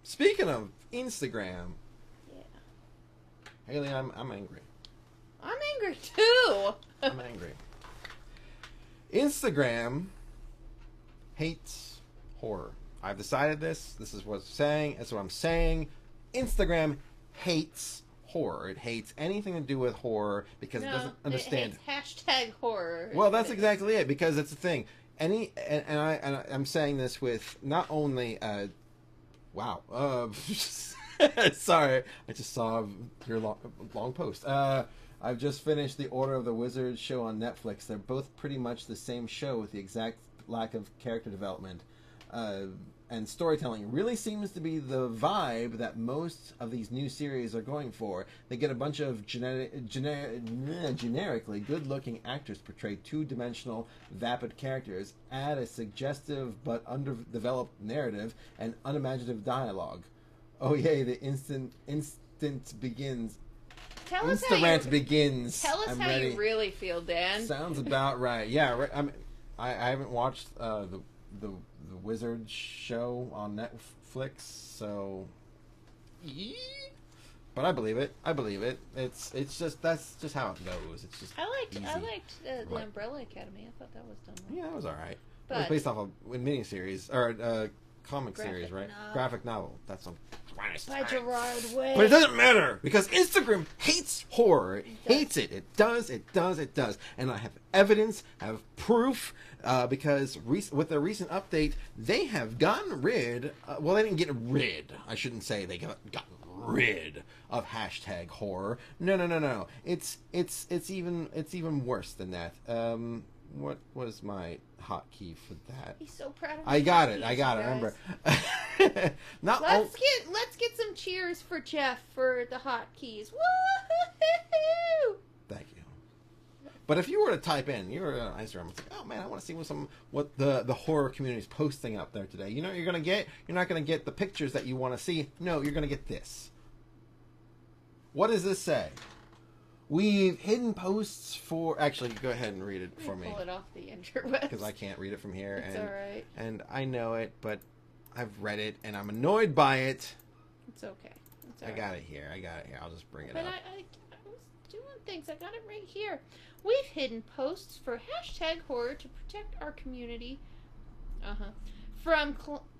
Speaking of Instagram. Yeah. Haley, I'm angry. I'm angry too. I'm angry. Instagram hates horror. I've decided this. This is what I'm saying. That's what I'm saying. Instagram hates horror. It hates anything to do with horror because it doesn't understand. It hates hashtag horror. Well, that's exactly it, because that's the thing. I'm saying this with not only wow. Sorry, I just saw your long post. I've just finished the Order of the Wizard show on Netflix. They're both pretty much the same show with the exact lack of character development. And storytelling really seems to be the vibe that most of these new series are going for. They get a bunch of generically good-looking actors portray two-dimensional, vapid characters, add a suggestive but underdeveloped narrative, and unimaginative dialogue. Oh yay, the instant begins. Tell us Instarant begins. Tell us I'm how ready. you really feel, Dan. Sounds about right. Yeah, right. I haven't watched the Wizard show on Netflix, so But I believe it. I believe it. It's just that's just how it goes. It's just I liked the Right. Umbrella Academy. I thought that was done well. yeah, it was all right. It was But- based off of a miniseries or a comic Graphic series, right? novel. Graphic novel. That's a By Gerard Way. But it doesn't matter because Instagram hates horror. It hates it. It does. It does. It does. And I have evidence. I have proof. Because with the recent update, they have gotten rid. Well, they didn't get rid. I shouldn't say they gotten rid of hashtag horror. No. It's even worse than that. What was my hotkey for that? He's so proud of I his got it. hotkeys, I got you it. guys. Remember. Not Let's get some cheers for Jeff for the hotkeys. Woo! Thank you. But if you were to type in, you were on Instagram, it's like, oh man, I want to see what the horror community is posting up there today. You know what you're gonna get? You're not gonna get the pictures that you want to see. No, you're gonna get this. What does this say? We've hidden posts for. Actually, go ahead and read it for me Pull it off the interwebs. because I can't read it from here. It's and, alright. And I know it, but I've read it and I'm annoyed by it. It's okay. It's I got it here. I'll just bring it But up. I was doing things. I got it right here. We've hidden posts for hashtag horror to protect our community from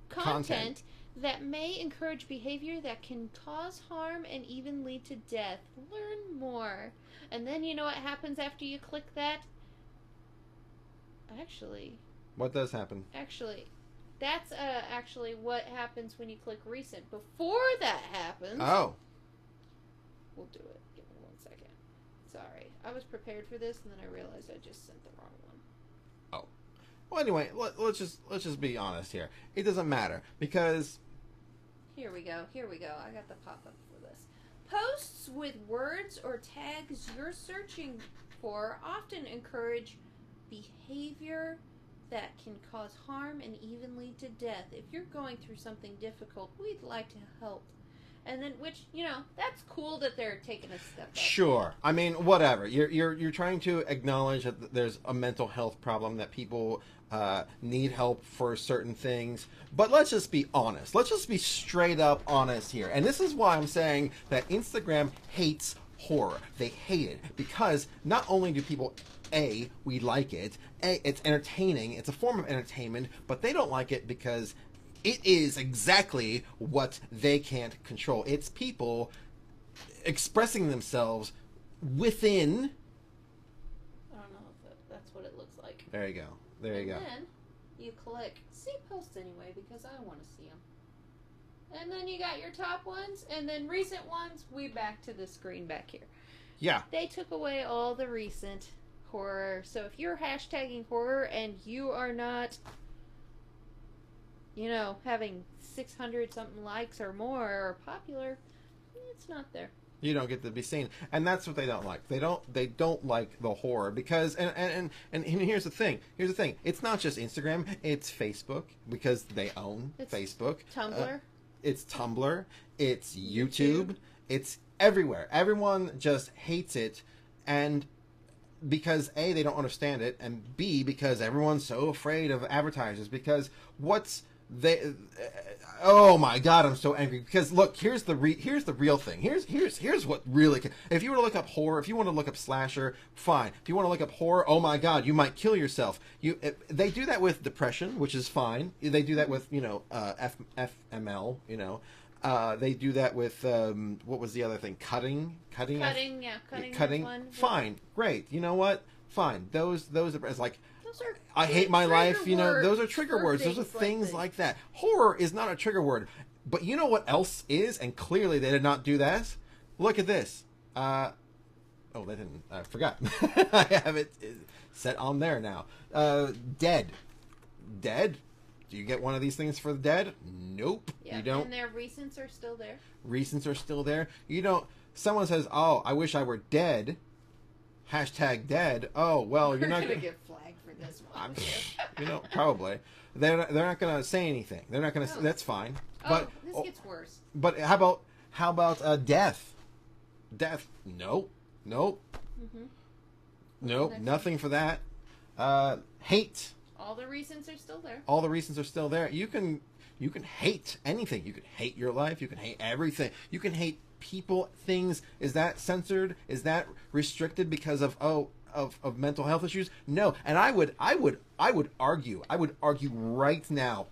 content that may encourage behavior that can cause harm and even lead to death. Learn more. And then you know what happens after you click that? Actually, What does happen? that's actually what happens when you click recent. Before that happens, Oh. we'll do it. Give me 1 second. Sorry. I was prepared for this and then I realized I just sent the wrong one. Well, anyway, let's just be honest here. It doesn't matter because Here we go. I got the pop-up for this. Posts with words or tags you're searching for often encourage behavior that can cause harm and even lead to death. If you're going through something difficult, we'd like to help. And then, which, that's cool that they're taking a step up. sure. I mean, whatever. You're trying to acknowledge that there's a mental health problem, that people need help for certain things. But let's just be honest. Let's just be straight up honest here. And this is why I'm saying that Instagram hates horror. They hate it because not only do people we like it. It's entertaining. It's a form of entertainment, but they don't like it because it is exactly what they can't control. It's people expressing themselves within. I don't know if that's what it looks like. There you go. There you go. And then you click see posts anyway because I want to see them. And then you got your top ones, and then recent ones. We back to the screen back here. Yeah. They took away all the recent horror. So if you're hashtagging horror and you are not, having 600 something likes or more or popular, it's not there. You don't get to be seen, and that's what they don't like. They don't like the horror because and here's the thing. It's not just Instagram. It's Facebook because they own Facebook. Tumblr. It's Tumblr. It's YouTube. It's everywhere. Everyone just hates it, and because A, they don't understand it, and B, because everyone's so afraid of advertisers. Because oh my god, I'm so angry. Because look, here's the real thing. Here's what really can. If you were to look up horror, if you want to look up slasher, fine. If you want to look up horror, oh my god, you might kill yourself. They do that with depression, which is fine. They do that with FML. They do that with what was the other thing? Cutting. Cutting. One. Fine, great. You know what? Fine. Those are it's like. Those are I hate my life. Those are trigger for words. Those are things like that. Horror is not a trigger word. But you know what else is? And clearly they did not do that. Look at this. Oh, they didn't. I forgot. I have it set on there now. Dead. Do you get one of these things for the dead? Nope. Yeah, you don't. And their recents are still there. Recents are still there. You don't. Someone says, "Oh, I wish I were dead." Hashtag dead. Oh, well, you're not gonna get flagged for this one. Probably. They're not gonna say anything. They're not gonna. That's fine. But this gets worse. But how about death? Death? Nope. Mm-hmm. Nope. Nothing for that. Hate. All the recents are still there. All the reasons are still there. You can You can hate anything. You can hate your life. You can hate everything. You can hate people, things. Is that censored? Is that restricted because of of mental health issues? No. And I would argue right now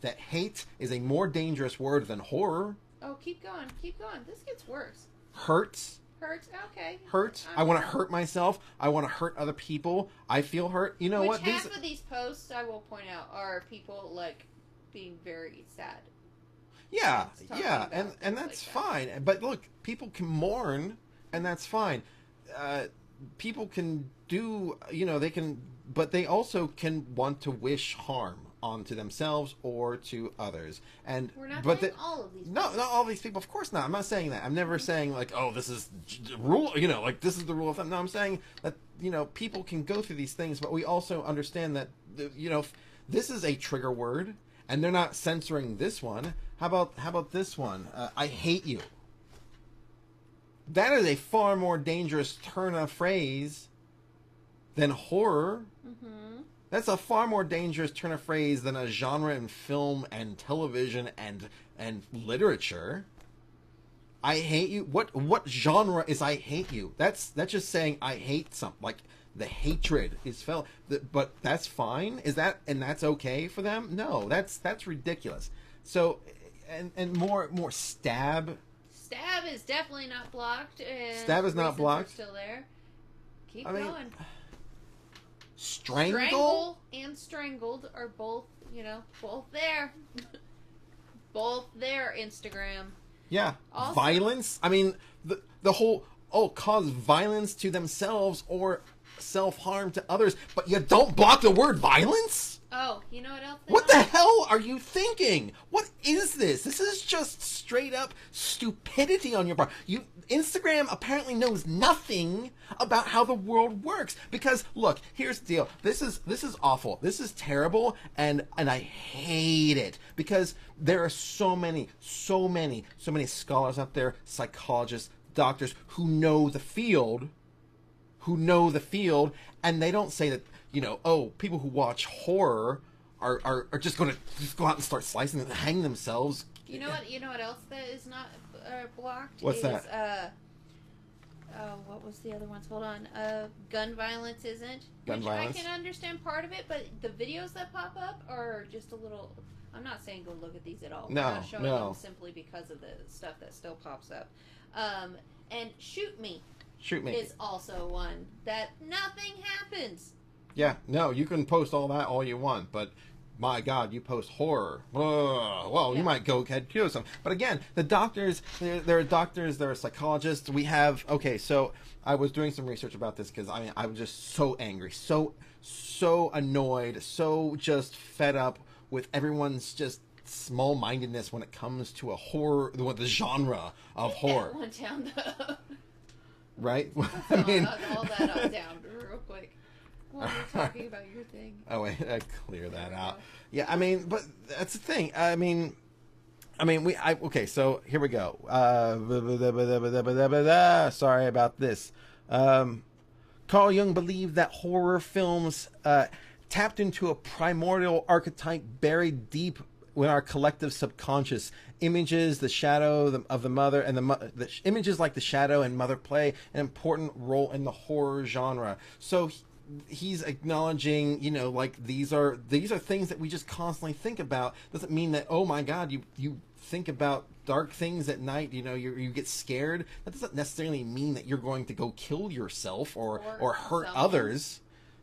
that hate is a more dangerous word than horror. Oh, keep going. This gets worse. Hurts. Okay. Hurt. I want to hurt myself. I want to hurt other people. I feel hurt. You know what? Half of these posts, I will point out, are people like being very sad. Yeah, and that's like fine. That. But look, people can mourn, and that's fine. People can do, they can, but they also can want to wish harm onto themselves or to others. And we're not saying all of these people. No, not all of these people. Of course not. I'm not saying that. I'm never saying like, oh, this is rule. Like this is the rule of thumb. No, I'm saying that people can go through these things, but we also understand that this is a trigger word, and they're not censoring this one. How about this one? I hate you. That is a far more dangerous turn of phrase than horror. Mm-hmm. That's a far more dangerous turn of phrase than a genre in film and television and literature. I hate you. What genre is I hate you? That's just saying I hate something. Like the hatred is felt. But that's fine. Is that and that's okay for them? No, that's ridiculous. So and more stab. Stab is definitely not blocked. And stab is not blocked. Still there. Keep going. Strangle and strangled are both, both there. Both there, Instagram. Yeah. Also, violence. I mean, the whole, cause violence to themselves or self-harm to others, but you don't block the word violence? Oh, you know what else? What the hell are you thinking? What is this? This is just straight up stupidity on your part. Instagram apparently knows nothing about how the world works. Because look, here's the deal. This is awful. This is terrible, and I hate it because there are so many scholars out there, psychologists, doctors who know the field, and they don't say that. People who watch horror are just going to go out and start slicing and hang themselves. You know what else that is not blocked? What's that? What was the other ones? Hold on. Gun violence isn't. Gun violence. I can understand part of it, but the videos that pop up are just a little. I'm not saying go look at these at all. No, I'm not showing them simply because of the stuff that still pops up. And Shoot Me is also one that nothing happens. Yeah, no, you can post all that all you want, but my God, you post horror. Well, you might go ahead and kill some. But again, the doctors, there are doctors, there are psychologists. We have, so I was doing some research about this because I was just so angry, so annoyed, so just fed up with everyone's just small-mindedness when it comes to a horror, the genre of horror. That one down though. Right? I mean, all that up down real quick. While we're talking about your thing. Oh wait, I clear that out. Yeah, I mean, but that's the thing. Okay, so here we go. Sorry about this. Carl Jung believed that horror films tapped into a primordial archetype buried deep in our collective subconscious. Images, the shadow of the mother, and the images like the shadow and mother play an important role in the horror genre. So he's acknowledging, like these are things that we just constantly think about. Doesn't mean that, oh my God, you think about dark things at night, you get scared. That doesn't necessarily mean that you're going to go kill yourself or hurt others.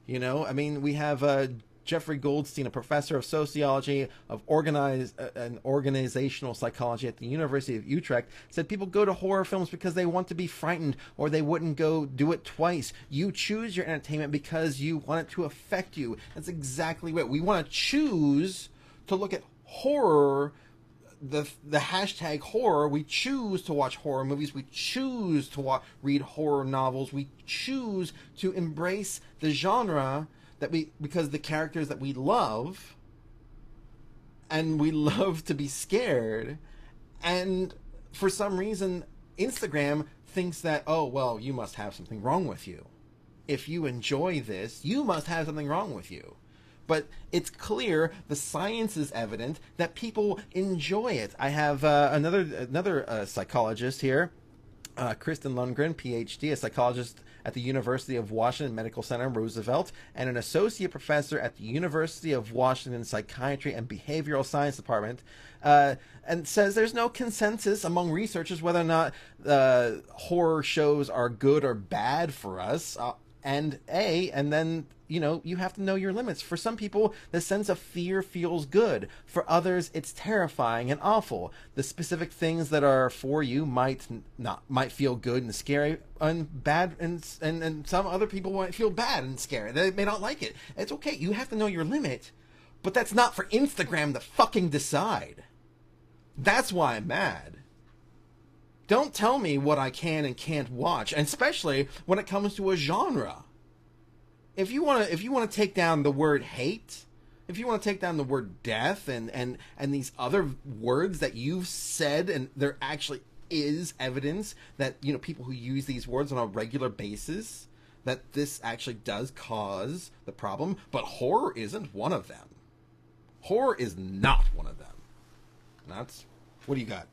We have Jeffrey Goldstein, a professor of sociology of organizational psychology at the University of Utrecht, said people go to horror films because they want to be frightened, or they wouldn't go do it twice. You choose your entertainment because you want it to affect you. That's exactly what we want to choose to look at horror. The hashtag horror. We choose to watch horror movies. We choose to read horror novels. We choose to embrace the genre because the characters that we love, and we love to be scared, and for some reason Instagram thinks that, oh well, you must have something wrong with you. If you enjoy this, you must have something wrong with you. but it's clear, the science is evident, that people enjoy it. I have another psychologist here, Kristen Lundgren, PhD, a psychologist at the University of Washington Medical Center, Roosevelt, and an associate professor at the University of Washington Psychiatry and Behavioral Science Department, and says there's no consensus among researchers whether or not horror shows are good or bad for us. And then, you know, you have to know your limits. For some people, the sense of fear feels good. For others, it's terrifying and awful. The specific things that are for you might feel good and scary and bad, and some other people might feel bad and scary. They may not like it. It's okay. You have to know your limit. But that's not for Instagram to fucking decide. That's why I'm mad. Don't tell me what I can and can't watch, and especially when it comes to a genre. If you want to take down the word hate, if you want to take down the word death and these other words that you've said, and there actually is evidence that, you know, people who use these words on a regular basis, that this actually does cause the problem, but horror isn't one of them. Horror is not one of them. And that's, what do you got?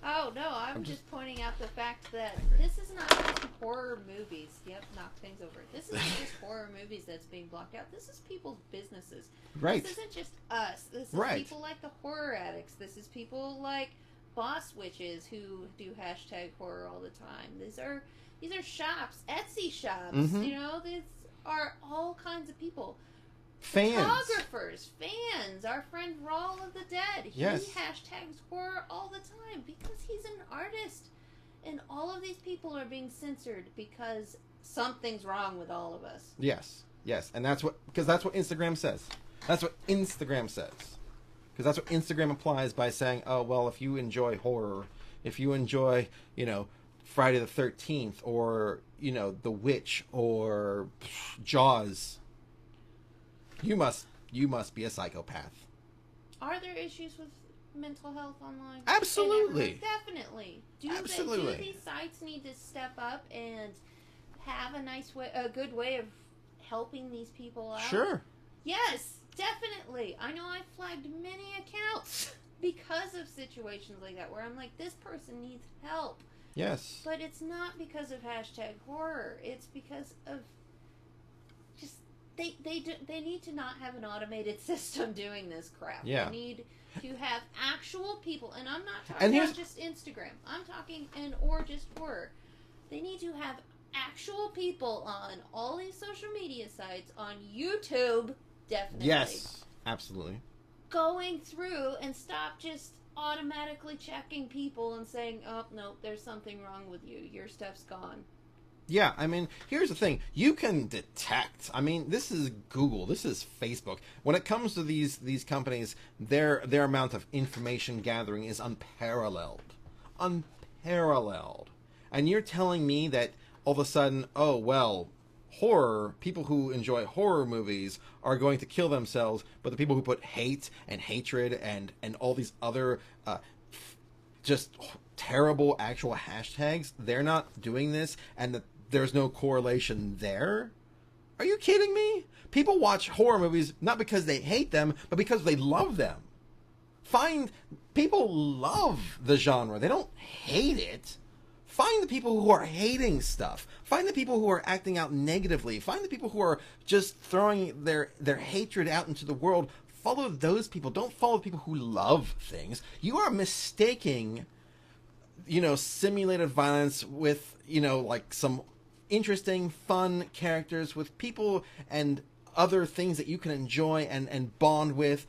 Oh, no, I'm just pointing out the fact that this is not just horror movies. Yep, knock things over. This isn't just horror movies that's being blocked out. This is people's businesses. Right. This isn't just us. This is people like the horror addicts. This is people like boss witches who do hashtag horror all the time. These are shops, Etsy shops. Mm-hmm. You know, these are all kinds of people. Fans. Photographers, fans. Our friend Rawl of the Dead. He hashtags horror all the time because he's an artist. And all of these people are being censored because something's wrong with all of us. Yes. And that's what Instagram says. That's what Instagram says. Because that's what Instagram applies by saying, oh, well, if you enjoy horror, if you enjoy, you know, Friday the 13th, or, you know, The Witch, or Jaws, you must be a psychopath. Are there issues with mental health online? Absolutely. Definitely. Do these sites need to step up and have a good way of helping these people out? Sure. Yes, definitely. I know I've flagged many accounts because of situations like that where I'm like, this person needs help. Yes. But it's not because of hashtag horror. It's because of just they need to not have an automated system doing this crap. Yeah. They need to have actual people, and I'm not talking about just Instagram. I'm talking or just horror. They need to have actual people on all these social media sites, on YouTube, definitely. Yes, absolutely. Going through and stop just automatically checking people and saying, oh, no, there's something wrong with you. Your stuff's gone. Yeah, I mean, here's the thing. You can detect. I mean, this is Google. This is Facebook. When it comes to these companies, their amount of information gathering is unparalleled. Unparalleled. And you're telling me that all of a sudden, oh, well, horror, people who enjoy horror movies are going to kill themselves, but the people who put hate and hatred and all these other just terrible actual hashtags, they're not doing this, and there's no correlation there? Are you kidding me? People watch horror movies not because they hate them, but because they love them. People love the genre. They don't hate it. Find the people who are hating stuff. Find the people who are acting out negatively. Find the people who are just throwing their hatred out into the world. Follow those people. Don't follow the people who love things. You are mistaking, you know, simulated violence with, you know, like some interesting, fun characters, with people and other things that you can enjoy and bond with.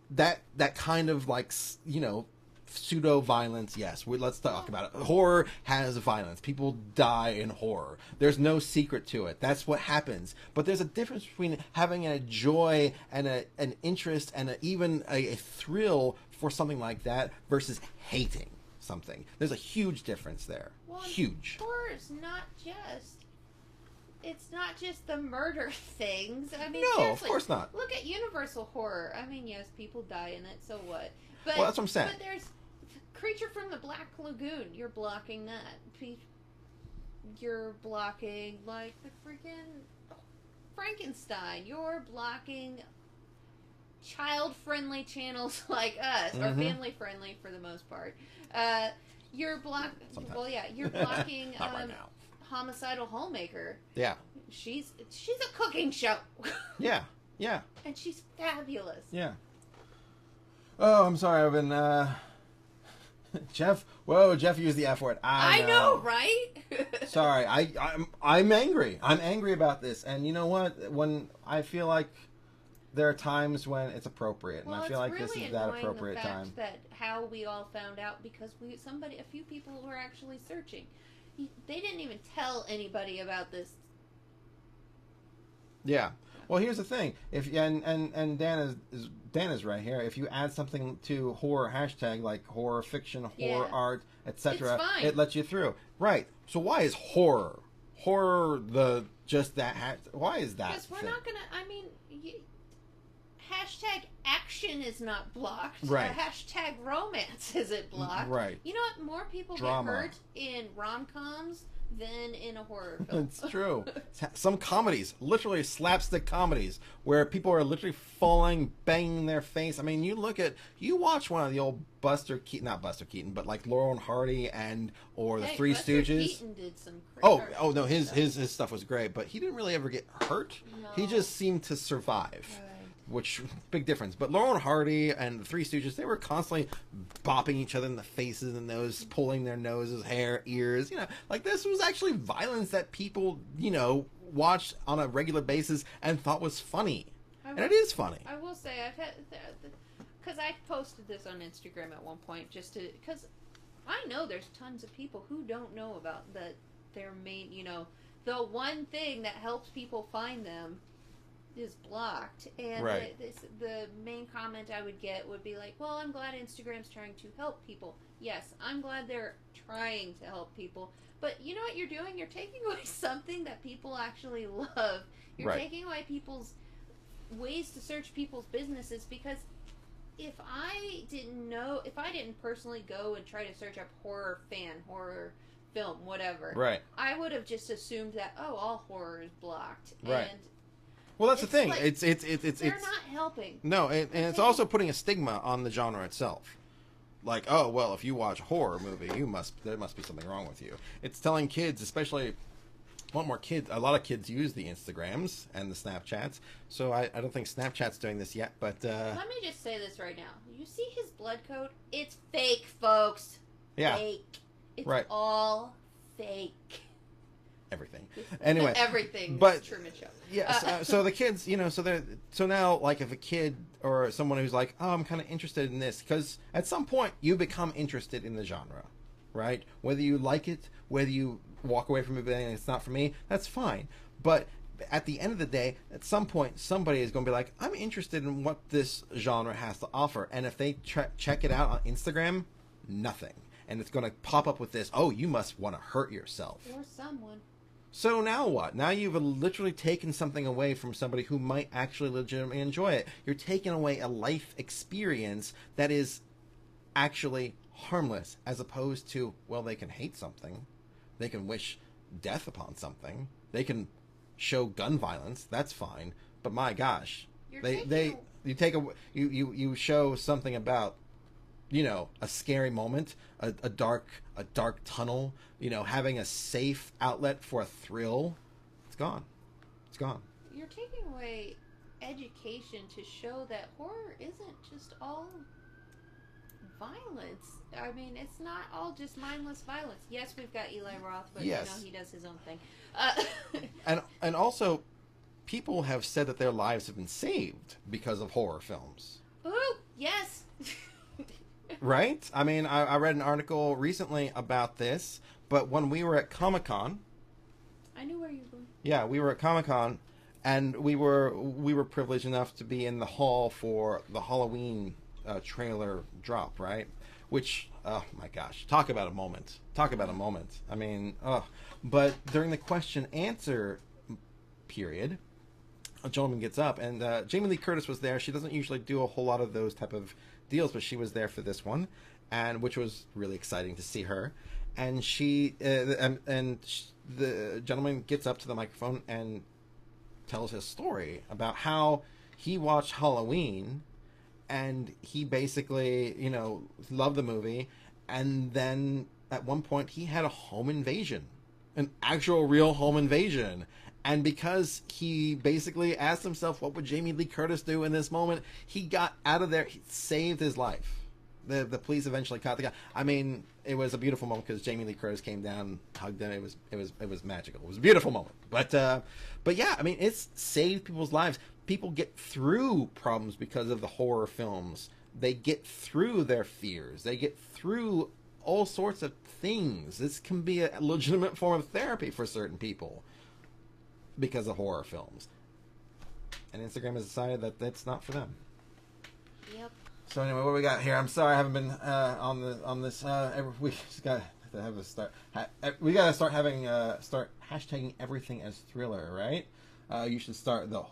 That kind of, like, you know, pseudo violence. Yes, let's talk about it. Horror has violence. People die in horror. There's no secret to it. That's what happens. But there's a difference between having a joy and an interest and even a thrill for something like that versus hating something. There's a huge difference there. Well, huge. Horror is not just. It's not just the murder things. I mean, no, of course not. Look at Universal Horror. I mean, yes, people die in it, so what? But, well, that's what I'm saying. But there's Creature from the Black Lagoon. You're blocking that. You're blocking, like, the freaking Frankenstein. You're blocking child-friendly channels like us, or family-friendly for the most part. You're blocking. Well, yeah, you're blocking. Not right now. Homicidal Homemaker. Yeah. She's a cooking show. Yeah. Yeah. And she's fabulous. Yeah. Oh, I'm sorry. I've been. Jeff. Whoa, Jeff used the F word. I know, right? Sorry. I'm angry. I'm angry about this. And you know what? When I feel like there are times when it's appropriate, and I feel like this is that appropriate time. That how we all found out because a few people were actually searching. They didn't even tell anybody about this. Yeah. Well, here's the thing. If and Dan is right here. If you add something to horror hashtag like horror fiction, horror art, etc., it lets you through. Right. So why is horror just that? Why is that? Because we're not gonna. I mean, hashtag action is not blocked. Right. Hashtag romance isn't blocked. Right. You know what? More people Drama. get hurt in rom-coms than in a horror film. It's true. Some comedies, literally slapstick comedies, where people are literally falling, banging their face. I mean, you watch one of the old not Buster Keaton, but like Laurel and Hardy or the Three Buster Stooges. Keaton did some Oh no, his stuff was great, but he didn't really ever get hurt. No. He just seemed to survive. Right. Which, big difference. But Laurel and Hardy and the Three Stooges, they were constantly bopping each other in the faces and nose, pulling their noses, hair, ears. Like this was actually violence that people, watched on a regular basis and thought was funny. And it is funny. I will say, I've had, because I posted this on Instagram at one point, because I know there's tons of people who don't know about their main, the one thing that helps people find them is blocked, and right. the main comment I would get would be like, well, I'm glad Instagram's trying to help people. Yes, I'm glad they're trying to help people, but you know what you're doing? You're taking away something that people actually love. You're taking away people's ways to search people's businesses, because if I didn't personally go and try to search up horror film, whatever, right, I would have just assumed that, all horror is blocked. Right. And well, that's the thing. Like, it's they're not helping. No, and it's also putting a stigma on the genre itself. Like, oh well, if you watch a horror movie, there must be something wrong with you. It's telling kids, especially a lot of kids use the Instagrams and the Snapchats. So I don't think Snapchat's doing this yet, but let me just say this right now. You see his blood coat? It's fake, folks. Yeah. Fake. It's right. all fake. Everything. Anyway, everything. But Truman Show. Yes. So the kids, so now, like, if a kid or someone who's like, oh, I'm kind of interested in this, because at some point you become interested in the genre, right? Whether you like it, whether you walk away from it and it's not for me, that's fine. But at the end of the day, at some point, somebody is going to be like, I'm interested in what this genre has to offer, and if they check it out on Instagram, nothing, and it's going to pop up with this, oh, you must want to hurt yourself, or someone. So now what? Now you've literally taken something away from somebody who might actually legitimately enjoy it. You're taking away a life experience that is actually harmless, as opposed to, well, they can hate something, they can wish death upon something, they can show gun violence. That's fine, but my gosh, you show something about, a scary moment, a dark tunnel, having a safe outlet for a thrill. It's gone. You're taking away education to show that horror isn't just all violence. I mean, it's not all just mindless violence. Yes, we've got Eli Roth, but yes, he does his own thing. And also, people have said that their lives have been saved because of horror films. Ooh, yes. Right? I mean, I read an article recently about this, but when we were at Comic-Con... I knew where you were going. Yeah, we were at Comic-Con, and we were privileged enough to be in the hall for the Halloween trailer drop, right? Which, oh my gosh, talk about a moment. I mean, but during the question-answer period, a gentleman gets up, and Jamie Lee Curtis was there. She doesn't usually do a whole lot of those type of deals, but she was there for this one, and which was really exciting to see her. And the gentleman gets up to the microphone and tells his story about how he watched Halloween, and he basically, you know, loved the movie, and then at one point he had a home invasion, an actual real home invasion. And because he basically asked himself, what would Jamie Lee Curtis do in this moment? He got out of there. He saved his life. The police eventually caught the guy. I mean, it was a beautiful moment because Jamie Lee Curtis came down, hugged him. It was magical. It was a beautiful moment. But yeah, I mean, it's saved people's lives. People get through problems because of the horror films. They get through their fears. They get through all sorts of things. This can be a legitimate form of therapy for certain people because of horror films. And Instagram has decided that that's not for them. Yep. So anyway, what we got here? I'm sorry I haven't been on this. We just got to have a start. We got to start start hashtagging everything as thriller, right? You should start the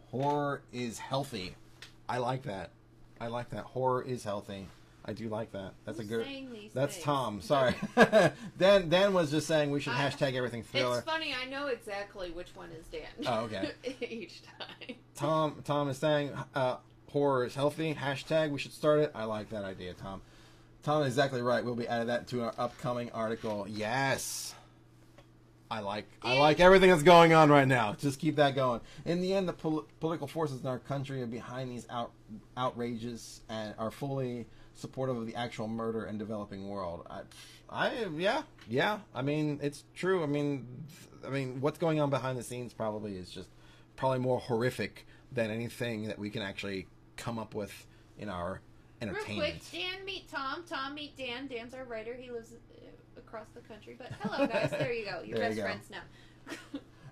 horror is healthy. I like that. Horror is healthy. I do like that. That's Who's a good. saying these That's things? Tom. Sorry. Dan was just saying we should hashtag everything thriller. It's funny. I know exactly which one is Dan. Oh, okay. Each time. Tom is saying horror is healthy. Hashtag we should start it. I like that idea, Tom. Tom is exactly right. We'll be adding that to our upcoming article. Yes. I like everything that's going on right now. Just keep that going. In the end, the political forces in our country are behind these outrages and are fully supportive of the actual murder and developing world. Yeah. I mean, it's true. I mean, what's going on behind the scenes probably more horrific than anything that we can actually come up with in our entertainment. Real quick, Dan meet Tom. Tom meet Dan. Dan's our writer. He lives across the country. But hello, guys. There you go. You're best friends now.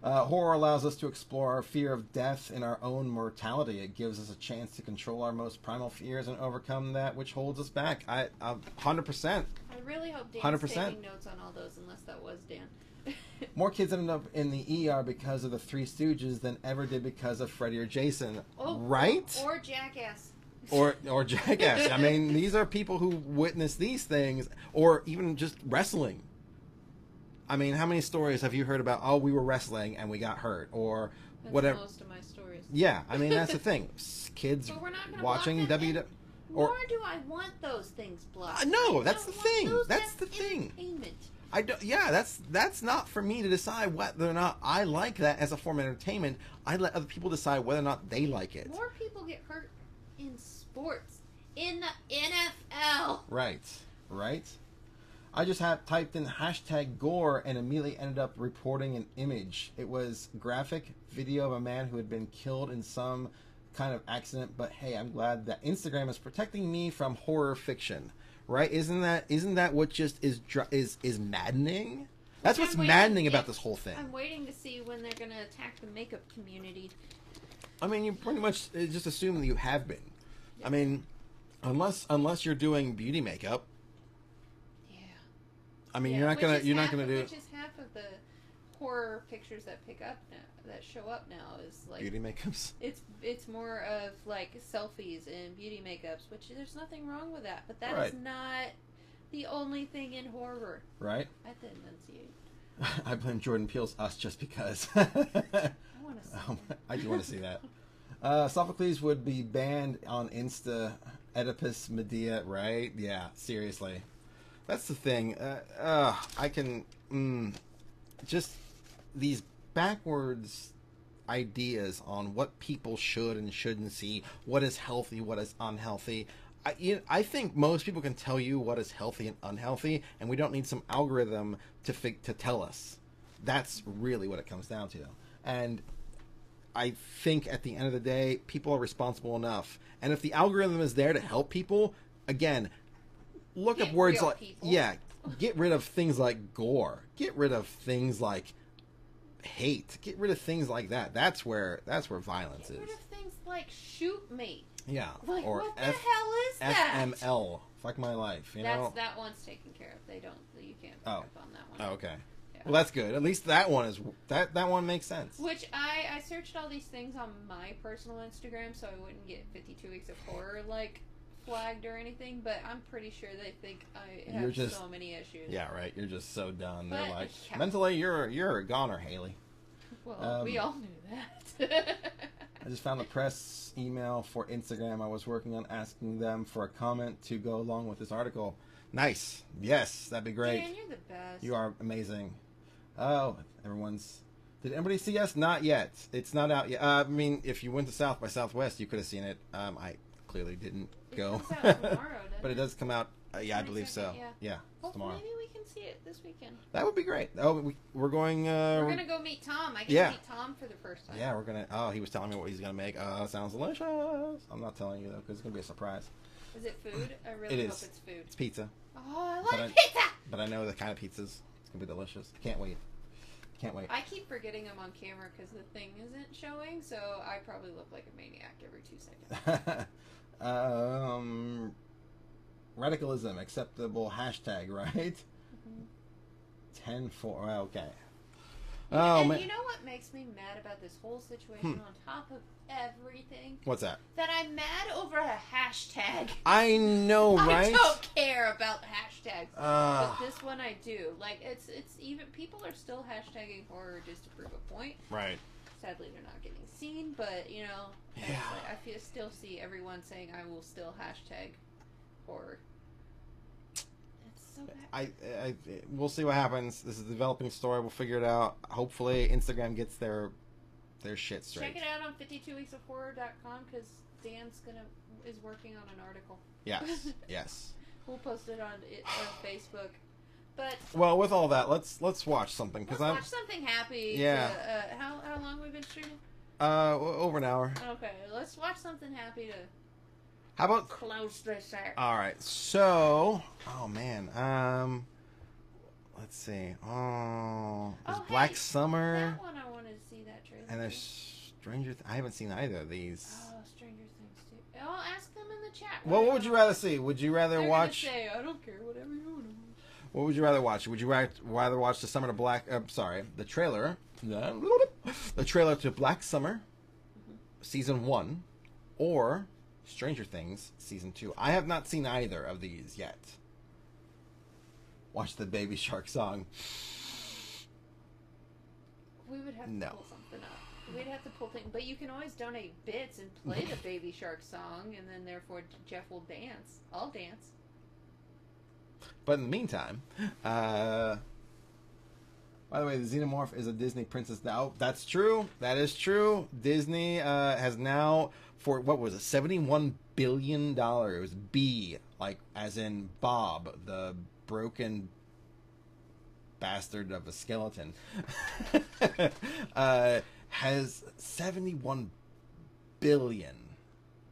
Horror allows us to explore our fear of death and our own mortality. It gives us a chance to control our most primal fears and overcome that which holds us back. 100%. I really hope Dan's 100%. taking notes on all those, unless that was Dan. More kids end up in the ER because of the Three Stooges than ever did because of Freddy or Jason. Right? Or Jackass. Or Jackass. I mean, these are people who witness these things, or even just wrestling. I mean, how many stories have you heard about, oh, we were wrestling and we got hurt, or That's whatever? most of my stories. Yeah, I mean, that's the thing. Kids But we're not gonna watching block them, WWE. Nor do I want those things blocked. No, I that's the don't want thing. those That's as the thing. entertainment. I don't. Yeah, that's not for me to decide whether or not I like that as a form of entertainment. I let other people decide whether or not they like it. More people get hurt in sports, in the NFL. Right. I just typed in hashtag gore and immediately ended up reporting an image. It was graphic video of a man who had been killed in some kind of accident. But hey, I'm glad that Instagram is protecting me from horror fiction. Right? Isn't that what just is maddening? That's what's maddening about this whole thing. I'm waiting to see when they're going to attack the makeup community. I mean, you pretty much just assume that you have been. I mean, unless you're doing beauty makeup. Yeah. I mean, you're not gonna do. Which is half of the horror pictures that show up now is like beauty makeups. It's more of like selfies and beauty makeups, which there's nothing wrong with that, but that Right. is not the only thing in horror. Right. I didn't enunciate. I blame Jordan Peele's Us just because. I want to see that. I do want to see that. Sophocles would be banned on Insta. Oedipus Medea, right? Yeah, seriously. That's the thing. I can just these backwards ideas on what people should and shouldn't see, what is healthy, what is unhealthy. I think most people can tell you what is healthy and unhealthy, and we don't need some algorithm to tell us. That's really what it comes down to. And I think at the end of the day, people are responsible enough. And if the algorithm is there to help people, again, look up words like people. Get rid of things like gore. Get rid of things like hate. Get rid of things like that. That's where violence is. Get rid of things like shoot me. Yeah. Like, or what the hell is that? FML. Fuck my life. You know? That one's taken care of. You can't pick up on that one. Oh, okay. Yeah. Well, that's good. At least that one is that one makes sense. Which I searched all these things on my personal Instagram so I wouldn't get 52 Weeks of Horror flagged or anything, but I'm pretty sure they think I have so many issues. Yeah, right. You're just so done. But, They're like, mentally, you're a goner, Haley. Well, we all knew that. I just found the press email for Instagram. I was working on asking them for a comment to go along with this article. Nice. Yes, that'd be great. Dan, you're the best. You are amazing. Oh, everyone's... Did anybody see us? Not yet. It's not out yet. I mean, if you went to South by Southwest, you could have seen it. I clearly didn't go. It comes out tomorrow, But it does come out, yeah, I believe 22nd, so. yeah. Yeah, Well, tomorrow. maybe we can see it this weekend. That would be great. Oh, we're going... We're going to go meet Tom. I get Yeah. to meet Tom for the first time. Yeah, we're going to... Oh, he was telling me what he's going to make. Sounds delicious. I'm not telling you, though, because it's going to be a surprise. Is it food? I really It hope is. it's food. It's pizza. Oh, I But like pizza! But I know the kind of pizzas. It's going to be delicious. I can't wait. Can't wait. I keep forgetting I'm on camera because the thing isn't showing, so I probably look like a maniac every 2 seconds. Radicalism, acceptable hashtag, right? 10-4. Okay. Oh, and man. you know what makes me mad about this whole situation on top of everything? What's that? That I'm mad over a hashtag. I know, right? I don't care about hashtags, Ah. but this one I do. Like it's even people are still hashtagging horror just to prove a point. Right. Sadly, they're not getting seen, but you know, Yeah. I still see everyone saying I will still hashtag horror. It's so bad. We'll see what happens. This is a developing story. We'll figure it out. Hopefully, Instagram gets their shit straight. Check it out on 52weeksofhorror.com because Dan's is working on an article. Yes. Yes. We'll post it on Facebook. But Well, with all that, let's watch something let's because I'm watch something happy. Yeah. How long we been streaming? over an hour. Okay, let's watch something happy to How about close this out. All right. So, oh man. Let's see. Oh, there's Black hey, Summer That one I wanted to see that trailer. and there's I haven't seen either of these. Oh, Stranger Things too. Oh, ask them in the chat. Well, what would you rather see? Would you rather They're watch? Gonna say, I don't care, whatever you want to watch. What would you rather watch? Would you rather watch the Summer to Black? The trailer. The trailer to Black Summer, season 1, or Stranger Things season 2. I have not seen either of these yet. Watch the Baby Shark song. We would have to No. pull something up. We'd have to pull things, but you can always donate bits and play the Baby Shark song, and then therefore Jeff will dance. I'll dance. But in the meantime, by the way, the Xenomorph is a Disney princess now. That's true. That is true. Disney has now, for what was it, $71 billion. It was B, like as in Bob, the broken bastard of a skeleton. Has 71 billion.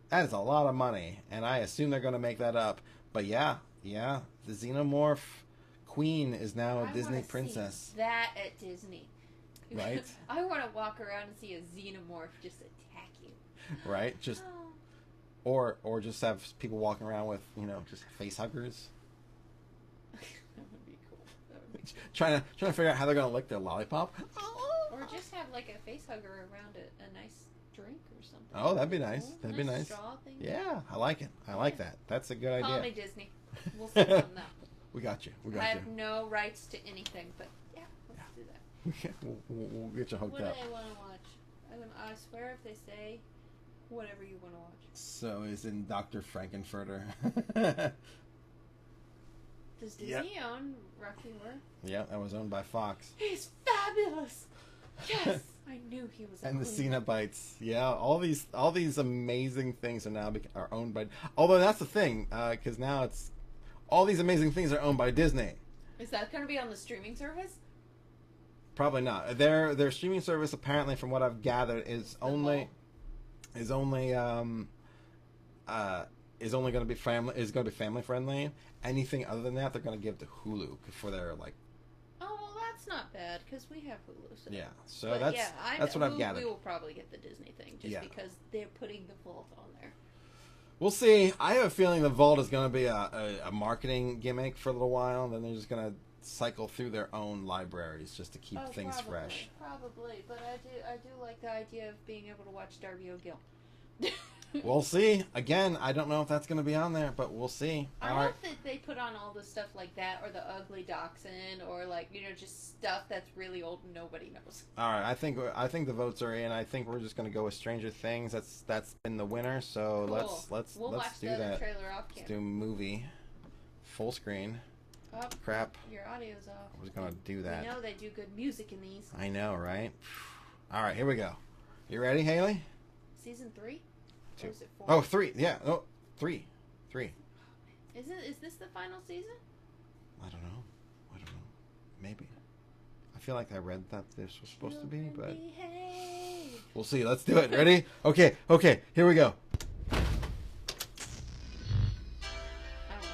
That is a lot of money, and I assume they're going to make that up. But yeah, the Xenomorph queen is now a I Disney wanna princess. see that at Disney. Right? I want to walk around and see a Xenomorph just attack you. Right? Just Oh, or just have people walking around with, just face huggers. that would be cool. That would be Trying to figure out how they're going to lick their lollipop. Or just have like a face hugger around a nice drink or something. Oh, that'd be nice. That'd be nice. Straw thing. Yeah, I like it. I like that. That's a good Call idea. me Disney. We'll set something up. We got you. We I got have no rights to anything, but yeah, let's do that. you. We'll get you hooked What do up. they want to watch? I swear if they say whatever you want to watch. So is in Dr. Frankenfurter. Does Disney Yep. own Rocky Horror? Yeah, that was owned by Fox. He's fabulous. Yes, I knew he was. And the queen. Cenobites. Yeah, all these amazing things are now are owned by. Although that's the thing, because now it's all these amazing things are owned by Disney. Is that going to be on the streaming service? Probably not. Their streaming service, apparently, from what I've gathered, is only going to be family friendly. Anything other than that, they're going to give to Hulu for their like. Oh well, that's not bad because we have Hulu. So. Yeah, so But that's yeah, that's what I've gathered. We will probably get the Disney thing just Yeah. because they're putting the vault on there. We'll see. I have a feeling the Vault is going to be a marketing gimmick for a little while, and then they're just going to cycle through their own libraries just to keep things fresh. Probably, but I do like the idea of being able to watch Darby O'Gill. We'll see. Again, I don't know if that's going to be on there, but we'll see. I All hope right. that they put on all the stuff like that, or the ugly dachshund, or like, you know, just stuff that's really old and nobody knows. All right. I think the votes are in. I think we're just going to go with Stranger Things. That's been the winner. So Cool. let's We'll watch do the other that. trailer off Let's camera. do movie, full screen. Oh, Crap. your audio's off. I was going to do that. We know they do good music in these. I know, right? All right. Here we go. You ready, Haley? Season 3? 2. Or is it 4? Oh, 3. Yeah. No, 3. 3. Is this the final season? I don't know. Maybe. I feel like I read that this was supposed to be, but Behave. we'll see. Let's do it. Ready? Okay. Here we go. I don't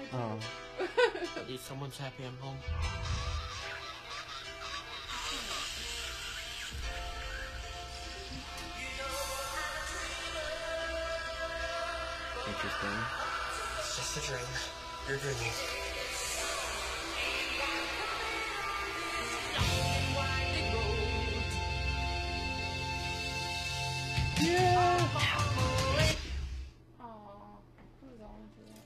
like it. Oh, I do. At least someone's happy I'm home. Interesting. It's just a dream. You're dreaming. Aw, I was all into that.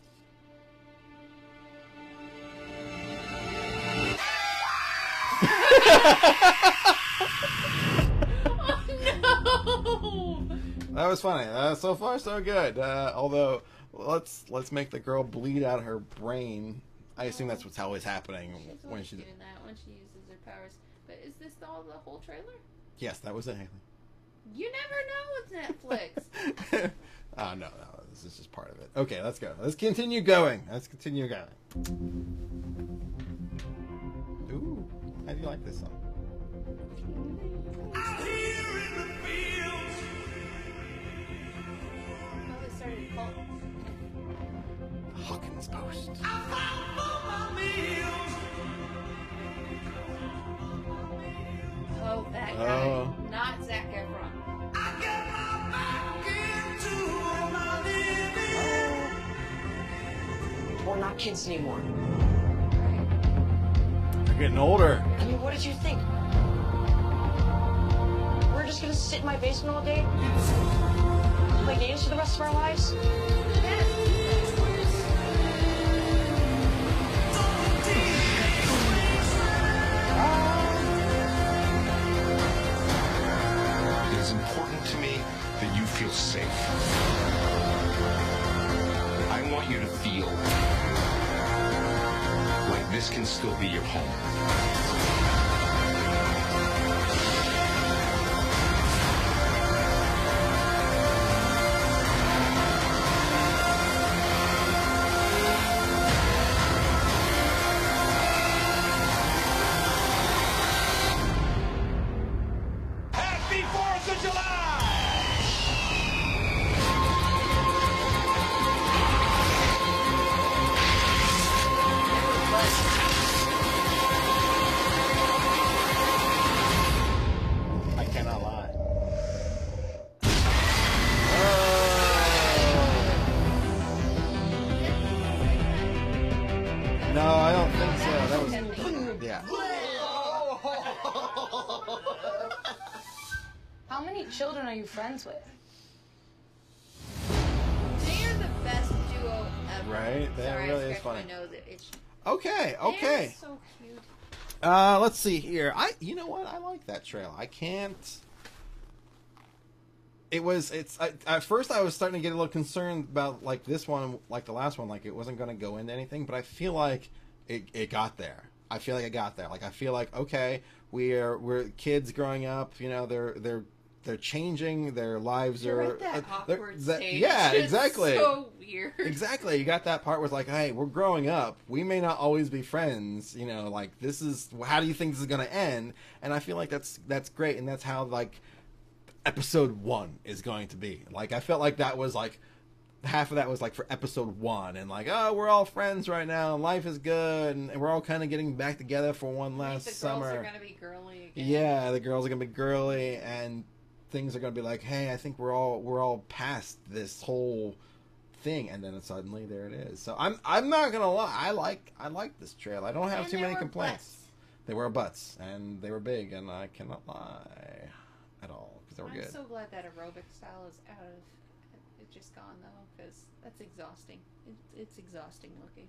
Oh no! That was funny. So far, so good. Although, let's make the girl bleed out her brain. I assume that's what's always happening She's when always she's. doing that when she uses her powers. But is this all the whole trailer? Yes, that was it, Haley. You never know with Netflix. Oh no, this is just part of it. Okay, let's go. Let's continue going. Ooh, how do you like this song? Oh, they started cult. Hawkins Post. Oh, that guy. Oh. Not Zac Efron. We're not kids anymore. They're getting older. I mean, what did you think? We're just gonna sit in my basement all day? Play games for the rest of our lives? It is important to me that you feel safe. I want you to feel like this can still be your home. Happy 4th of July! I cannot lie. No, I don't think so. That was yeah. How many children are you friends with? They are the best duo ever. Right? That Sorry, really I is scratched funny. my nose. It's Okay. They're so cute. Let's see here. You know what? I like that trail. I can't. At first I was starting to get a little concerned about like this one, like the last one, like it wasn't going to go into anything, but I feel like it got there. I feel like it got there. Like I feel like okay, we're kids growing up. You know, they're changing. Their lives You're are at that they're- awkward that- stage. Yeah, It's exactly. so weird. Exactly. You got that part where it's like, hey, we're growing up. We may not always be friends. You know, like this is how do you think this is going to end? And I feel like that's great, and that's how like episode 1 is going to be. Like I felt like that was like half of that was like for episode 1, and like oh we're all friends right now, and life is good, and we're all kind of getting back together for one last the girls summer. are gonna be girly again. Yeah, the girls are gonna be girly, and things are gonna be like, hey, I think we're all past this whole thing, and then suddenly there it is. So I'm not gonna lie, I like this trail. I don't have And too there many were complaints. butts. They were butts, and they were big, and I cannot lie at all because they were I'm good. so glad that aerobic style is out of. It's just gone though, because that's exhausting. It's exhausting looking.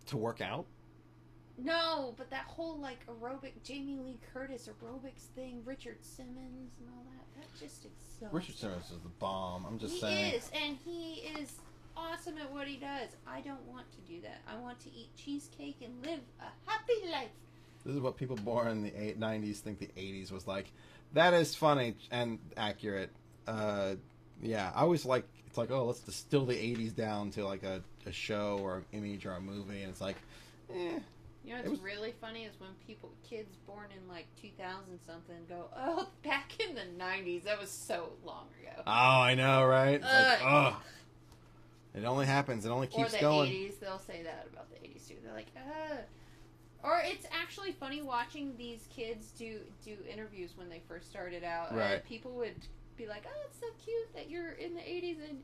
To work out? No, but that whole like aerobic Jamie Lee Curtis aerobics thing, Richard Simmons and all that just exhausting. Richard Simmons is the bomb. I'm just He saying. is, and he is awesome at what he does. I don't want to do that. I want to eat cheesecake and live a happy life. This is what people born in the 90s think the 80s was like. That is funny and accurate. Yeah, I always like, it's like, oh, let's distill the 80s down to like a show or an image or a movie, and it's like, eh. You know what's really funny is when kids born in like 2000 something go, oh, back in the 90s, that was so long ago. Oh, I know, right? It's like, oh. It only happens. It only keeps going. Or the 80s, they'll say that about the 80s too. They're like, Or it's actually funny watching these kids do interviews when they first started out. Right. People would be like, oh, it's so cute that you're in the 80s and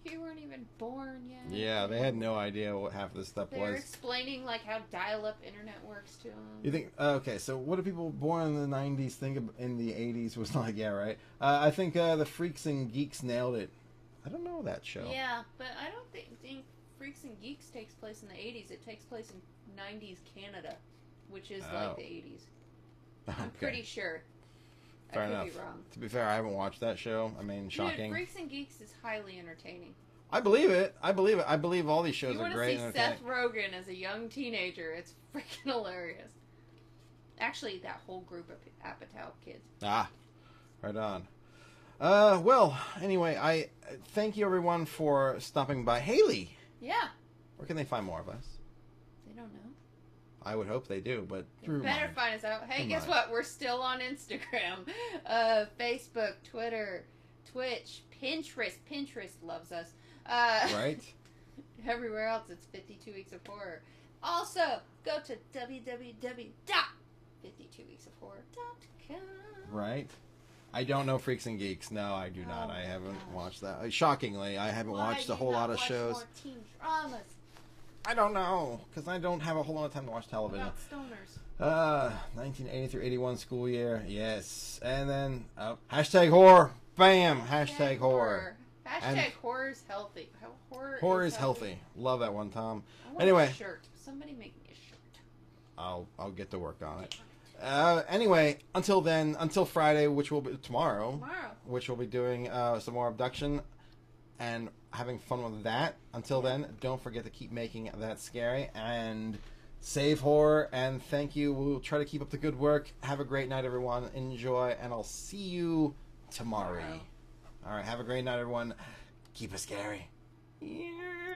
you weren't even born yet. Yeah, they had no idea what half of this stuff They're was. explaining like how dial-up internet works to them. You think, okay, so what do people born in the 90s think in the 80s was like, yeah, right? I think the Freaks and Geeks nailed it. I don't know that show. Yeah, but I don't think Freaks and Geeks takes place in the 80s. It takes place in 90s Canada, which is like the 80s. I'm pretty sure. Fair I could enough. be wrong. To be fair, I haven't watched that show. I mean, shocking. Dude, Freaks and Geeks is highly entertaining. I believe it. I believe it. I believe all these shows You are want to great see and entertaining. Seth Rogen as a young teenager? It's freaking hilarious. Actually, that whole group of Apatow kids. Ah, right on. Well, anyway, I thank you everyone for stopping by. Haley, Yeah, where can they find more of us? they don't know. I would hope they do, but They through better mine. find us out. Hey, Come guess on. what? We're still on Instagram, Facebook, Twitter, Twitch, Pinterest. Pinterest loves us. Right? Everywhere else, it's 52 Weeks of Horror. Also, go to www.52weeksofhorror.com. Right? I don't know Freaks and Geeks. No, I do not. I haven't watched that. Shockingly, I haven't watched a whole lot of shows. More teen dramas I don't know, because I don't have a whole lot of time to watch television. about stoners. 1980 through 81 school year. Yes. And then, hashtag horror. Bam! Hashtag horror. Hashtag And horror is healthy. horror is healthy. Love that one, Tom. I want Anyway. a shirt. Somebody make me a shirt. I'll get to work on it. Anyway, until then, until Friday, which will be tomorrow, which we'll be doing some more abduction and having fun with that. Until then, don't forget to keep making that scary and save horror. And thank you. We'll try to keep up the good work. Have a great night, everyone. Enjoy, and I'll see you tomorrow. All right, have a great night, everyone. Keep it scary. Yeah.